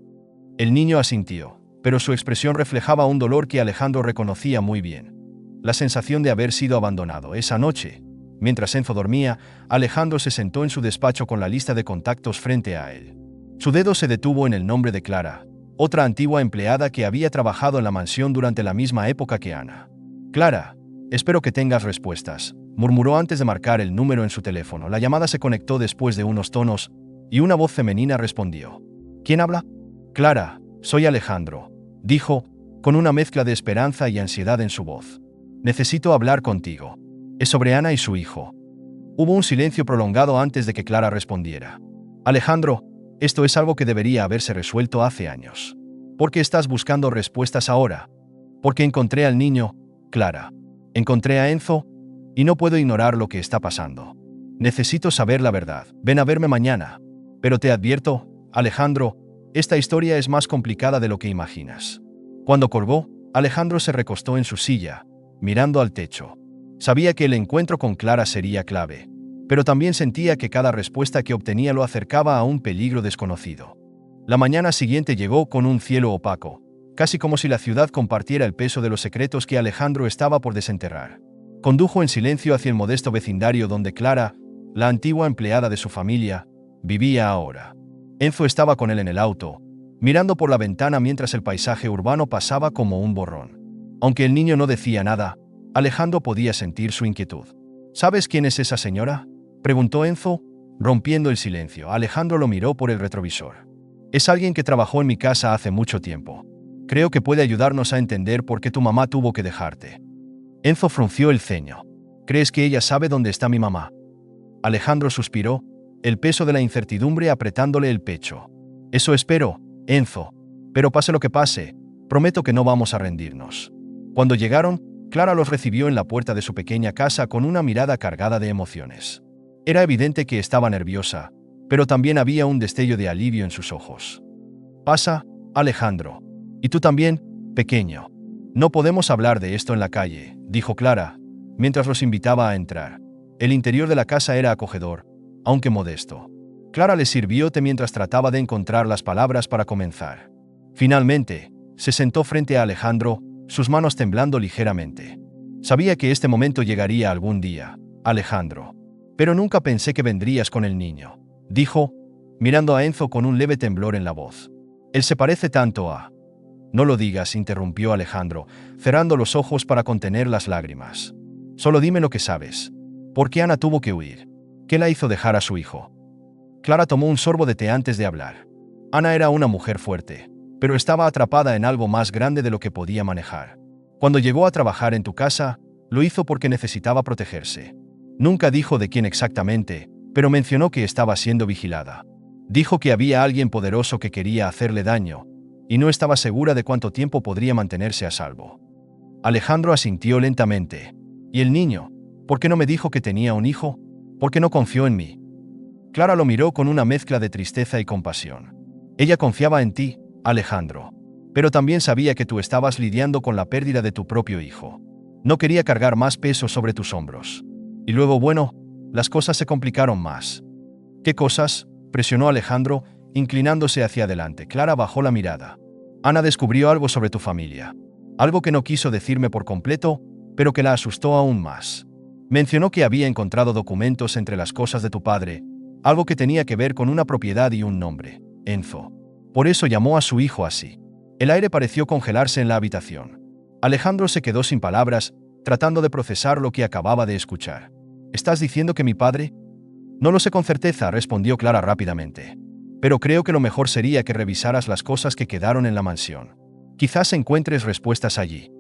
El niño asintió, pero su expresión reflejaba un dolor que Alejandro reconocía muy bien. La sensación de haber sido abandonado. Esa noche, mientras Enzo dormía, Alejandro se sentó en su despacho con la lista de contactos frente a él. Su dedo se detuvo en el nombre de Clara, otra antigua empleada que había trabajado en la mansión durante la misma época que Ana. Clara, espero que tengas respuestas, murmuró antes de marcar el número en su teléfono. La llamada se conectó después de unos tonos, y una voz femenina respondió. ¿Quién habla? Clara, soy Alejandro, dijo, con una mezcla de esperanza y ansiedad en su voz. Necesito hablar contigo. Es sobre Ana y su hijo. Hubo un silencio prolongado antes de que Clara respondiera. Alejandro, esto es algo que debería haberse resuelto hace años. ¿Por qué estás buscando respuestas ahora? Porque encontré al niño, Clara. Encontré a Enzo, y no puedo ignorar lo que está pasando. Necesito saber la verdad. Ven a verme mañana. Pero te advierto, Alejandro, esta historia es más complicada de lo que imaginas. Cuando colgó, Alejandro se recostó en su silla, mirando al techo. Sabía que el encuentro con Clara sería clave, pero también sentía que cada respuesta que obtenía lo acercaba a un peligro desconocido. La mañana siguiente llegó con un cielo opaco, casi como si la ciudad compartiera el peso de los secretos que Alejandro estaba por desenterrar. Condujo en silencio hacia el modesto vecindario donde Clara, la antigua empleada de su familia, vivía ahora. Enzo estaba con él en el auto, mirando por la ventana mientras el paisaje urbano pasaba como un borrón. Aunque el niño no decía nada, Alejandro podía sentir su inquietud. ¿Sabes quién es esa señora?, preguntó Enzo, rompiendo el silencio. Alejandro lo miró por el retrovisor. Es alguien que trabajó en mi casa hace mucho tiempo. Creo que puede ayudarnos a entender por qué tu mamá tuvo que dejarte. Enzo frunció el ceño. ¿Crees que ella sabe dónde está mi mamá? Alejandro suspiró, el peso de la incertidumbre apretándole el pecho. Eso espero, Enzo. Pero pase lo que pase, prometo que no vamos a rendirnos. Cuando llegaron, Clara los recibió en la puerta de su pequeña casa con una mirada cargada de emociones. Era evidente que estaba nerviosa, pero también había un destello de alivio en sus ojos. Pasa, Alejandro. Y tú también, pequeño. No podemos hablar de esto en la calle, dijo Clara, mientras los invitaba a entrar. El interior de la casa era acogedor, aunque modesto. Clara le sirvió té mientras trataba de encontrar las palabras para comenzar. Finalmente, se sentó frente a Alejandro, sus manos temblando ligeramente. Sabía que este momento llegaría algún día, Alejandro. Pero nunca pensé que vendrías con el niño, dijo, mirando a Enzo con un leve temblor en la voz. Él se parece tanto a... No lo digas, interrumpió Alejandro, cerrando los ojos para contener las lágrimas. Solo dime lo que sabes. ¿Por qué Ana tuvo que huir? ¿Qué la hizo dejar a su hijo? Clara tomó un sorbo de té antes de hablar. Ana era una mujer fuerte, pero estaba atrapada en algo más grande de lo que podía manejar. Cuando llegó a trabajar en tu casa, lo hizo porque necesitaba protegerse. Nunca dijo de quién exactamente, pero mencionó que estaba siendo vigilada. Dijo que había alguien poderoso que quería hacerle daño, y no estaba segura de cuánto tiempo podría mantenerse a salvo. Alejandro asintió lentamente. ¿Y el niño? ¿Por qué no me dijo que tenía un hijo? ¿Por qué no confió en mí? Clara lo miró con una mezcla de tristeza y compasión. Ella confiaba en ti, Alejandro, pero también sabía que tú estabas lidiando con la pérdida de tu propio hijo. No quería cargar más peso sobre tus hombros. Y luego, bueno, las cosas se complicaron más. ¿Qué cosas?, presionó Alejandro, inclinándose hacia adelante. Clara bajó la mirada. Ana descubrió algo sobre tu familia. Algo que no quiso decirme por completo, pero que la asustó aún más. Mencionó que había encontrado documentos entre las cosas de tu padre, algo que tenía que ver con una propiedad y un nombre, Enzo. Por eso llamó a su hijo así. El aire pareció congelarse en la habitación. Alejandro se quedó sin palabras, tratando de procesar lo que acababa de escuchar. ¿Estás diciendo que mi padre? No lo sé con certeza, respondió Clara rápidamente. Pero creo que lo mejor sería que revisaras las cosas que quedaron en la mansión. Quizás encuentres respuestas allí.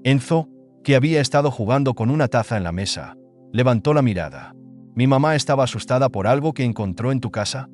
Enzo, que había estado jugando con una taza en la mesa, levantó la mirada. ¿Mi mamá estaba asustada por algo que encontró en tu casa?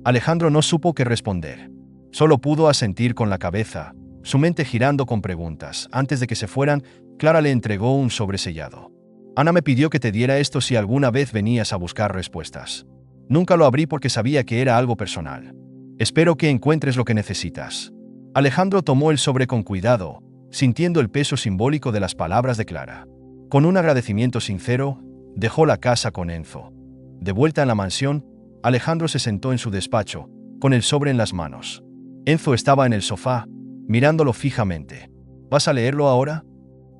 Alejandro no supo qué responder. Solo pudo asentir con la cabeza, su mente girando con preguntas. Antes de que se fueran, Clara le entregó un sobresellado. Ana me pidió que te diera esto si alguna vez venías a buscar respuestas. Nunca lo abrí porque sabía que era algo personal. Espero que encuentres lo que necesitas. Alejandro tomó el sobre con cuidado, sintiendo el peso simbólico de las palabras de Clara. Con un agradecimiento sincero, dejó la casa con Enzo. De vuelta en la mansión, Alejandro se sentó en su despacho, con el sobre en las manos. Enzo estaba en el sofá, mirándolo fijamente. ¿Vas a leerlo ahora?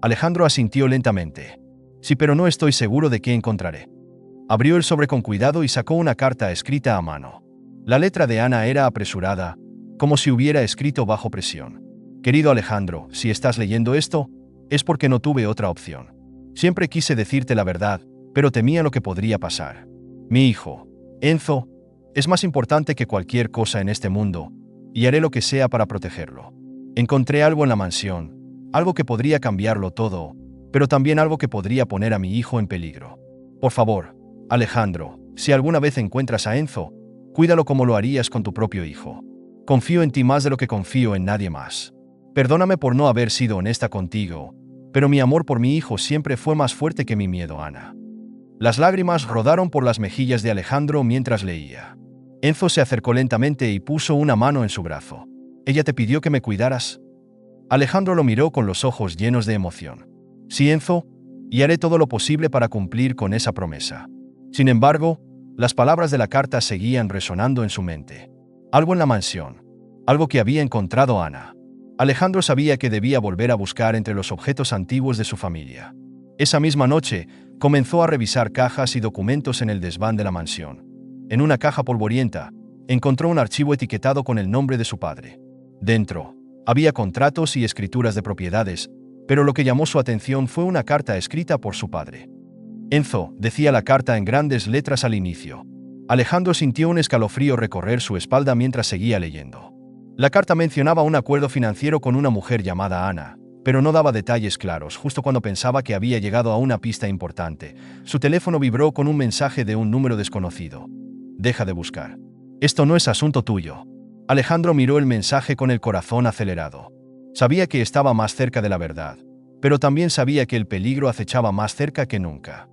Alejandro asintió lentamente. Sí, pero no estoy seguro de qué encontraré. Abrió el sobre con cuidado y sacó una carta escrita a mano. La letra de Ana era apresurada, como si hubiera escrito bajo presión. Querido Alejandro, si estás leyendo esto, es porque no tuve otra opción. Siempre quise decirte la verdad, pero temía lo que podría pasar. Mi hijo, Enzo, es más importante que cualquier cosa en este mundo, y haré lo que sea para protegerlo. Encontré algo en la mansión, algo que podría cambiarlo todo, pero también algo que podría poner a mi hijo en peligro. Por favor, Alejandro, si alguna vez encuentras a Enzo, cuídalo como lo harías con tu propio hijo. Confío en ti más de lo que confío en nadie más. Perdóname por no haber sido honesta contigo, pero mi amor por mi hijo siempre fue más fuerte que mi miedo, Ana. Las lágrimas rodaron por las mejillas de Alejandro mientras leía. Enzo se acercó lentamente y puso una mano en su brazo. ¿Ella te pidió que me cuidaras? Alejandro lo miró con los ojos llenos de emoción. Sí, Enzo, y haré todo lo posible para cumplir con esa promesa. Sin embargo, las palabras de la carta seguían resonando en su mente. Algo en la mansión. Algo que había encontrado Ana. Alejandro sabía que debía volver a buscar entre los objetos antiguos de su familia. Esa misma noche, comenzó a revisar cajas y documentos en el desván de la mansión. En una caja polvorienta, encontró un archivo etiquetado con el nombre de su padre. Dentro, había contratos y escrituras de propiedades, pero lo que llamó su atención fue una carta escrita por su padre. Enzo, decía la carta en grandes letras al inicio. Alejandro sintió un escalofrío recorrer su espalda mientras seguía leyendo. La carta mencionaba un acuerdo financiero con una mujer llamada Ana, pero no daba detalles claros. Justo cuando pensaba que había llegado a una pista importante, su teléfono vibró con un mensaje de un número desconocido. Deja de buscar. Esto no es asunto tuyo. Alejandro miró el mensaje con el corazón acelerado. Sabía que estaba más cerca de la verdad, pero también sabía que el peligro acechaba más cerca que nunca.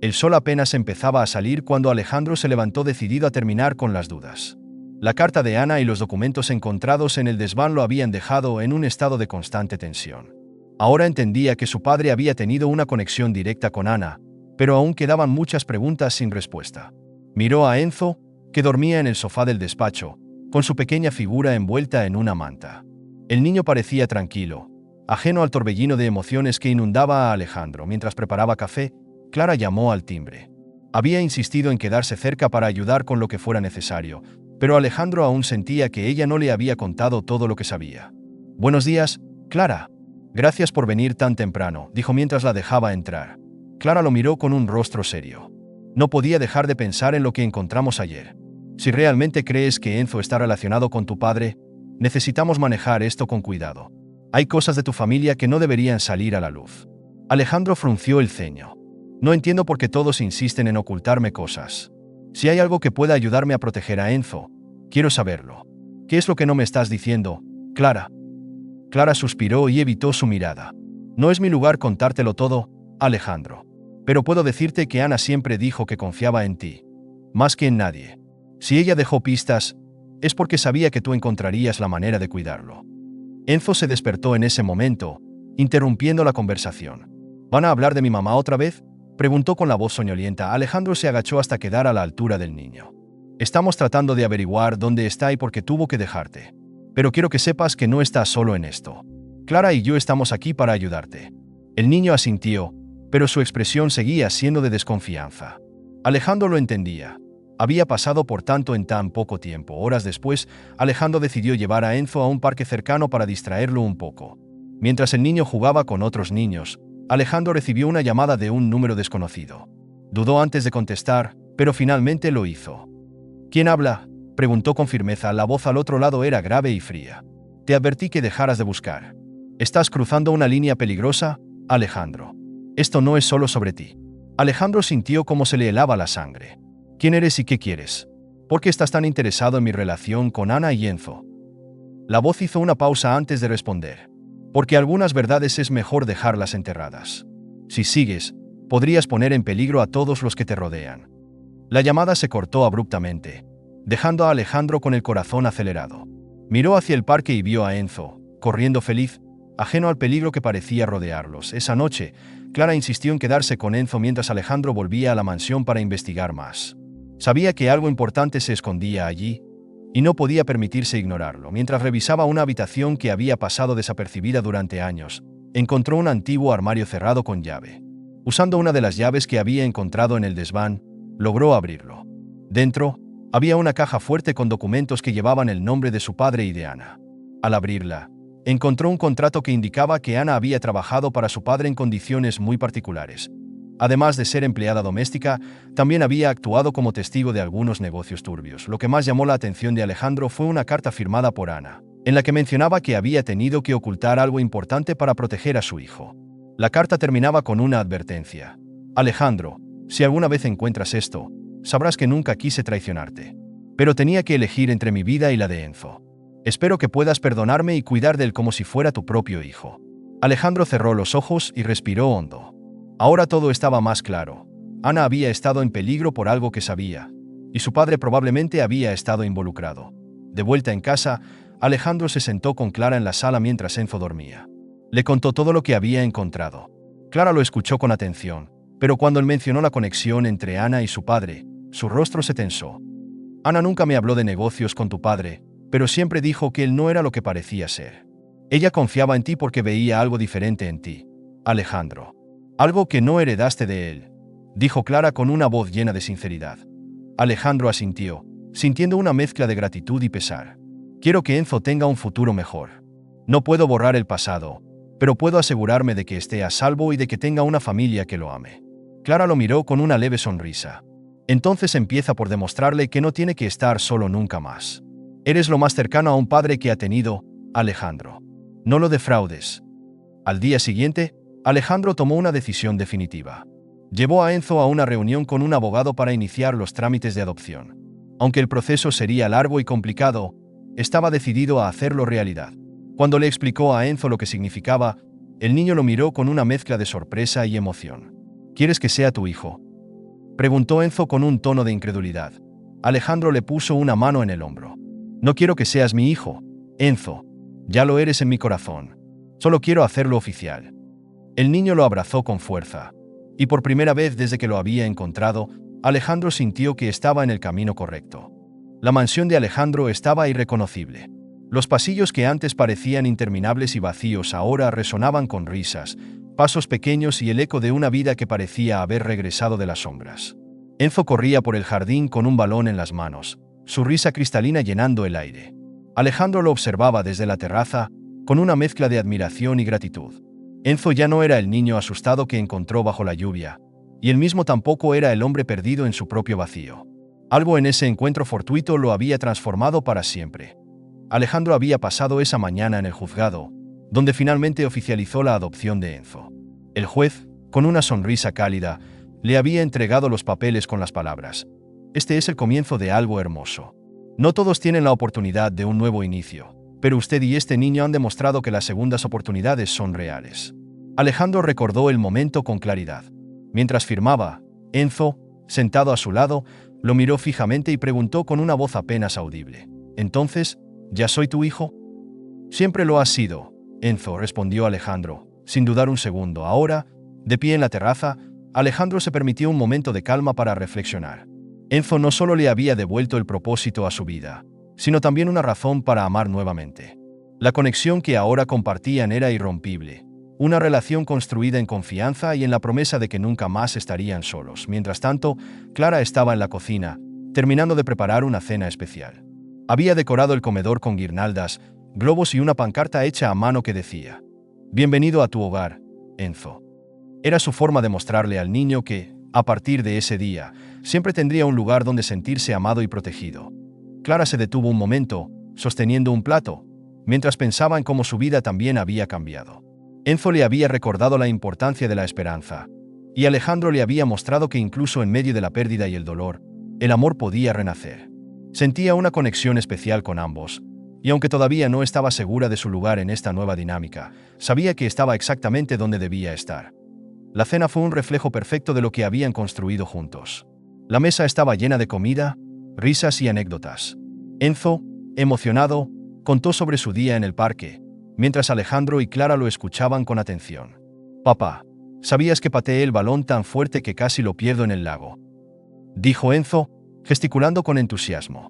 El sol apenas empezaba a salir cuando Alejandro se levantó decidido a terminar con las dudas. La carta de Ana y los documentos encontrados en el desván lo habían dejado en un estado de constante tensión. Ahora entendía que su padre había tenido una conexión directa con Ana, pero aún quedaban muchas preguntas sin respuesta. Miró a Enzo, que dormía en el sofá del despacho, con su pequeña figura envuelta en una manta. El niño parecía tranquilo, ajeno al torbellino de emociones que inundaba a Alejandro. Mientras preparaba café, Clara llamó al timbre. Había insistido en quedarse cerca para ayudar con lo que fuera necesario, pero Alejandro aún sentía que ella no le había contado todo lo que sabía. «Buenos días, Clara. Gracias por venir tan temprano», dijo mientras la dejaba entrar. Clara lo miró con un rostro serio. No podía dejar de pensar en lo que encontramos ayer. Si realmente crees que Enzo está relacionado con tu padre, necesitamos manejar esto con cuidado. Hay cosas de tu familia que no deberían salir a la luz. Alejandro frunció el ceño. No entiendo por qué todos insisten en ocultarme cosas. Si hay algo que pueda ayudarme a proteger a Enzo, quiero saberlo. ¿Qué es lo que no me estás diciendo, Clara? Clara suspiró y evitó su mirada. No es mi lugar contártelo todo, Alejandro. Pero puedo decirte que Ana siempre dijo que confiaba en ti. Más que en nadie. Si ella dejó pistas, es porque sabía que tú encontrarías la manera de cuidarlo. Enzo se despertó en ese momento, interrumpiendo la conversación. ¿Van a hablar de mi mamá otra vez?, preguntó con la voz soñolienta. Alejandro se agachó hasta quedar a la altura del niño. Estamos tratando de averiguar dónde está y por qué tuvo que dejarte. Pero quiero que sepas que no estás solo en esto. Clara y yo estamos aquí para ayudarte. El niño asintió, pero su expresión seguía siendo de desconfianza. Alejandro lo entendía. Había pasado por tanto en tan poco tiempo. Horas después, Alejandro decidió llevar a Enzo a un parque cercano para distraerlo un poco. Mientras el niño jugaba con otros niños, Alejandro recibió una llamada de un número desconocido. Dudó antes de contestar, pero finalmente lo hizo. ¿Quién habla?, preguntó con firmeza. La voz al otro lado era grave y fría. Te advertí que dejaras de buscar. Estás cruzando una línea peligrosa, Alejandro. Esto no es solo sobre ti. Alejandro sintió cómo se le helaba la sangre. ¿Quién eres y qué quieres? ¿Por qué estás tan interesado en mi relación con Ana y Enzo? La voz hizo una pausa antes de responder. Porque algunas verdades es mejor dejarlas enterradas. Si sigues, podrías poner en peligro a todos los que te rodean. La llamada se cortó abruptamente, dejando a Alejandro con el corazón acelerado. Miró hacia el parque y vio a Enzo, corriendo feliz, ajeno al peligro que parecía rodearlos. Esa noche, Clara insistió en quedarse con Enzo mientras Alejandro volvía a la mansión para investigar más. Sabía que algo importante se escondía allí, y no podía permitirse ignorarlo. Mientras revisaba una habitación que había pasado desapercibida durante años, encontró un antiguo armario cerrado con llave. Usando una de las llaves que había encontrado en el desván, logró abrirlo. Dentro, había una caja fuerte con documentos que llevaban el nombre de su padre y de Ana. Al abrirla, encontró un contrato que indicaba que Ana había trabajado para su padre en condiciones muy particulares. Además de ser empleada doméstica, también había actuado como testigo de algunos negocios turbios. Lo que más llamó la atención de Alejandro fue una carta firmada por Ana, en la que mencionaba que había tenido que ocultar algo importante para proteger a su hijo. La carta terminaba con una advertencia. Alejandro, si alguna vez encuentras esto, sabrás que nunca quise traicionarte. Pero tenía que elegir entre mi vida y la de Enzo. Espero que puedas perdonarme y cuidar de él como si fuera tu propio hijo. Alejandro cerró los ojos y respiró hondo. Ahora todo estaba más claro. Ana había estado en peligro por algo que sabía, y su padre probablemente había estado involucrado. De vuelta en casa, Alejandro se sentó con Clara en la sala mientras Enzo dormía. Le contó todo lo que había encontrado. Clara lo escuchó con atención, pero cuando él mencionó la conexión entre Ana y su padre, su rostro se tensó. Ana nunca me habló de negocios con tu padre, pero siempre dijo que él no era lo que parecía ser. Ella confiaba en ti porque veía algo diferente en ti, Alejandro. Algo que no heredaste de él, dijo Clara con una voz llena de sinceridad. Alejandro asintió, sintiendo una mezcla de gratitud y pesar. Quiero que Enzo tenga un futuro mejor. No puedo borrar el pasado, pero puedo asegurarme de que esté a salvo y de que tenga una familia que lo ame. Clara lo miró con una leve sonrisa. Entonces empieza por demostrarle que no tiene que estar solo nunca más. Eres lo más cercano a un padre que ha tenido, Alejandro. No lo defraudes. Al día siguiente, Alejandro tomó una decisión definitiva. Llevó a Enzo a una reunión con un abogado para iniciar los trámites de adopción. Aunque el proceso sería largo y complicado, estaba decidido a hacerlo realidad. Cuando le explicó a Enzo lo que significaba, el niño lo miró con una mezcla de sorpresa y emoción. ¿Quieres que sea tu hijo?, preguntó Enzo con un tono de incredulidad. Alejandro le puso una mano en el hombro. No quiero que seas mi hijo, Enzo. Ya lo eres en mi corazón. Solo quiero hacerlo oficial. El niño lo abrazó con fuerza, y por primera vez desde que lo había encontrado, Alejandro sintió que estaba en el camino correcto. La mansión de Alejandro estaba irreconocible. Los pasillos que antes parecían interminables y vacíos ahora resonaban con risas, pasos pequeños y el eco de una vida que parecía haber regresado de las sombras. Enzo corría por el jardín con un balón en las manos, su risa cristalina llenando el aire. Alejandro lo observaba desde la terraza, con una mezcla de admiración y gratitud. Enzo ya no era el niño asustado que encontró bajo la lluvia, y él mismo tampoco era el hombre perdido en su propio vacío. Algo en ese encuentro fortuito lo había transformado para siempre. Alejandro había pasado esa mañana en el juzgado, donde finalmente oficializó la adopción de Enzo. El juez, con una sonrisa cálida, le había entregado los papeles con las palabras: «Este es el comienzo de algo hermoso. No todos tienen la oportunidad de un nuevo inicio, pero usted y este niño han demostrado que las segundas oportunidades son reales». Alejandro recordó el momento con claridad. Mientras firmaba, Enzo, sentado a su lado, lo miró fijamente y preguntó con una voz apenas audible: «¿Entonces, ya soy tu hijo?». «Siempre lo has sido», Enzo, respondió Alejandro, sin dudar un segundo. Ahora, de pie en la terraza, Alejandro se permitió un momento de calma para reflexionar. Enzo no solo le había devuelto el propósito a su vida, sino también una razón para amar nuevamente. La conexión que ahora compartían era irrompible, una relación construida en confianza y en la promesa de que nunca más estarían solos. Mientras tanto, Clara estaba en la cocina, terminando de preparar una cena especial. Había decorado el comedor con guirnaldas, globos y una pancarta hecha a mano que decía: «Bienvenido a tu hogar, Enzo». Era su forma de mostrarle al niño que, a partir de ese día, siempre tendría un lugar donde sentirse amado y protegido. Clara se detuvo un momento, sosteniendo un plato, mientras pensaba en cómo su vida también había cambiado. Enzo le había recordado la importancia de la esperanza, y Alejandro le había mostrado que incluso en medio de la pérdida y el dolor, el amor podía renacer. Sentía una conexión especial con ambos, y aunque todavía no estaba segura de su lugar en esta nueva dinámica, sabía que estaba exactamente donde debía estar. La cena fue un reflejo perfecto de lo que habían construido juntos. La mesa estaba llena de comida, risas y anécdotas. Enzo, emocionado, contó sobre su día en el parque, mientras Alejandro y Clara lo escuchaban con atención. «Papá, ¿sabías que pateé el balón tan fuerte que casi lo pierdo en el lago?», dijo Enzo, gesticulando con entusiasmo.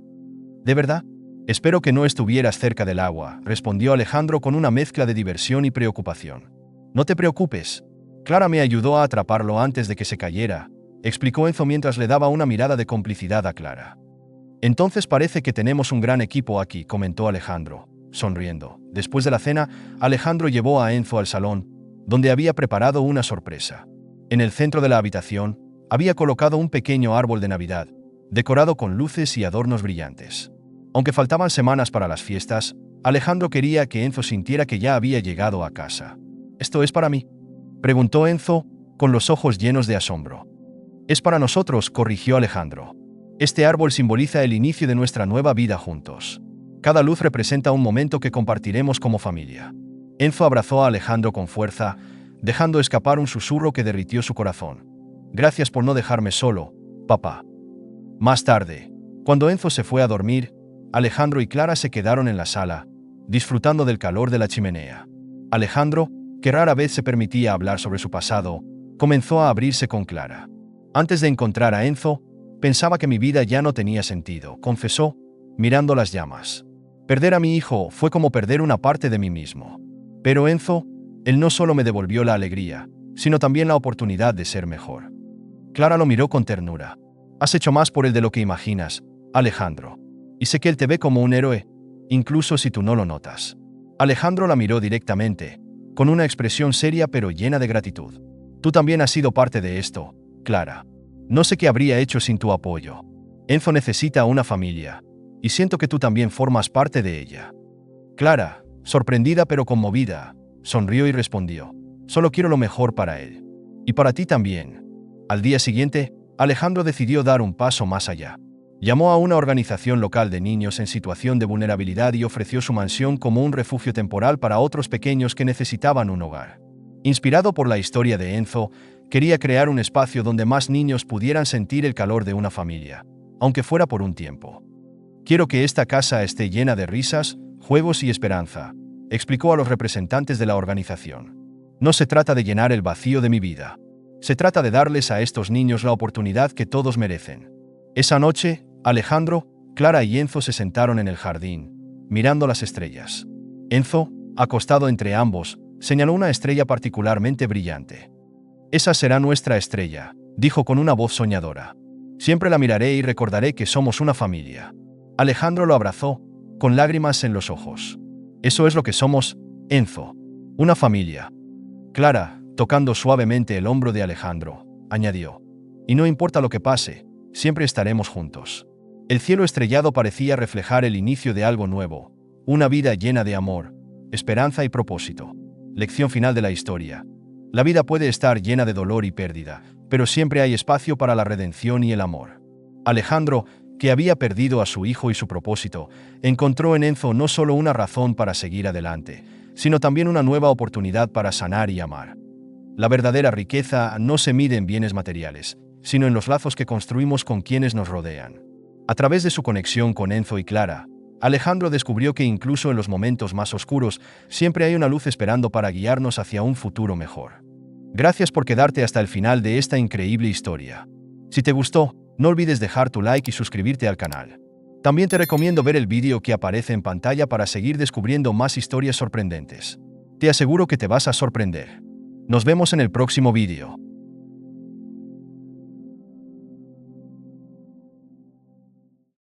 «¿De verdad?». Espero que no estuvieras cerca del agua, respondió Alejandro con una mezcla de diversión y preocupación. No te preocupes. Clara me ayudó a atraparlo antes de que se cayera, explicó Enzo mientras le daba una mirada de complicidad a Clara. Entonces parece que tenemos un gran equipo aquí, comentó Alejandro, sonriendo. Después de la cena, Alejandro llevó a Enzo al salón, donde había preparado una sorpresa. En el centro de la habitación, había colocado un pequeño árbol de Navidad, decorado con luces y adornos brillantes. Aunque faltaban semanas para las fiestas, Alejandro quería que Enzo sintiera que ya había llegado a casa. ¿Esto es para mí?, preguntó Enzo, con los ojos llenos de asombro. Es para nosotros, corrigió Alejandro. Este árbol simboliza el inicio de nuestra nueva vida juntos. Cada luz representa un momento que compartiremos como familia. Enzo abrazó a Alejandro con fuerza, dejando escapar un susurro que derritió su corazón. Gracias por no dejarme solo, papá. Más tarde, cuando Enzo se fue a dormir, Alejandro y Clara se quedaron en la sala, disfrutando del calor de la chimenea. Alejandro, que rara vez se permitía hablar sobre su pasado, comenzó a abrirse con Clara. Antes de encontrar a Enzo, pensaba que mi vida ya no tenía sentido, confesó, mirando las llamas. Perder a mi hijo fue como perder una parte de mí mismo. Pero Enzo, él no solo me devolvió la alegría, sino también la oportunidad de ser mejor. Clara lo miró con ternura. Has hecho más por él de lo que imaginas, Alejandro. Y sé que él te ve como un héroe, incluso si tú no lo notas. Alejandro la miró directamente, con una expresión seria pero llena de gratitud. Tú también has sido parte de esto, Clara. No sé qué habría hecho sin tu apoyo. Enzo necesita una familia, y siento que tú también formas parte de ella. Clara, sorprendida pero conmovida, sonrió y respondió: solo quiero lo mejor para él. Y para ti también. Al día siguiente, Alejandro decidió dar un paso más allá. Llamó a una organización local de niños en situación de vulnerabilidad y ofreció su mansión como un refugio temporal para otros pequeños que necesitaban un hogar. Inspirado por la historia de Enzo, quería crear un espacio donde más niños pudieran sentir el calor de una familia, aunque fuera por un tiempo. Quiero que esta casa esté llena de risas, juegos y esperanza, explicó a los representantes de la organización. No se trata de llenar el vacío de mi vida. Se trata de darles a estos niños la oportunidad que todos merecen. Esa noche, Alejandro, Clara y Enzo se sentaron en el jardín, mirando las estrellas. Enzo, acostado entre ambos, señaló una estrella particularmente brillante. Esa será nuestra estrella, dijo con una voz soñadora. Siempre la miraré y recordaré que somos una familia. Alejandro lo abrazó, con lágrimas en los ojos. Eso es lo que somos, Enzo. Una familia. Clara, tocando suavemente el hombro de Alejandro, añadió: y no importa lo que pase, siempre estaremos juntos. El cielo estrellado parecía reflejar el inicio de algo nuevo, una vida llena de amor, esperanza y propósito. Lección final de la historia. La vida puede estar llena de dolor y pérdida, pero siempre hay espacio para la redención y el amor. Alejandro, que había perdido a su hijo y su propósito, encontró en Enzo no solo una razón para seguir adelante, sino también una nueva oportunidad para sanar y amar. La verdadera riqueza no se mide en bienes materiales, sino en los lazos que construimos con quienes nos rodean. A través de su conexión con Enzo y Clara, Alejandro descubrió que incluso en los momentos más oscuros, siempre hay una luz esperando para guiarnos hacia un futuro mejor. Gracias por quedarte hasta el final de esta increíble historia. Si te gustó, no olvides dejar tu like y suscribirte al canal. También te recomiendo ver el vídeo que aparece en pantalla para seguir descubriendo más historias sorprendentes. Te aseguro que te vas a sorprender. Nos vemos en el próximo vídeo.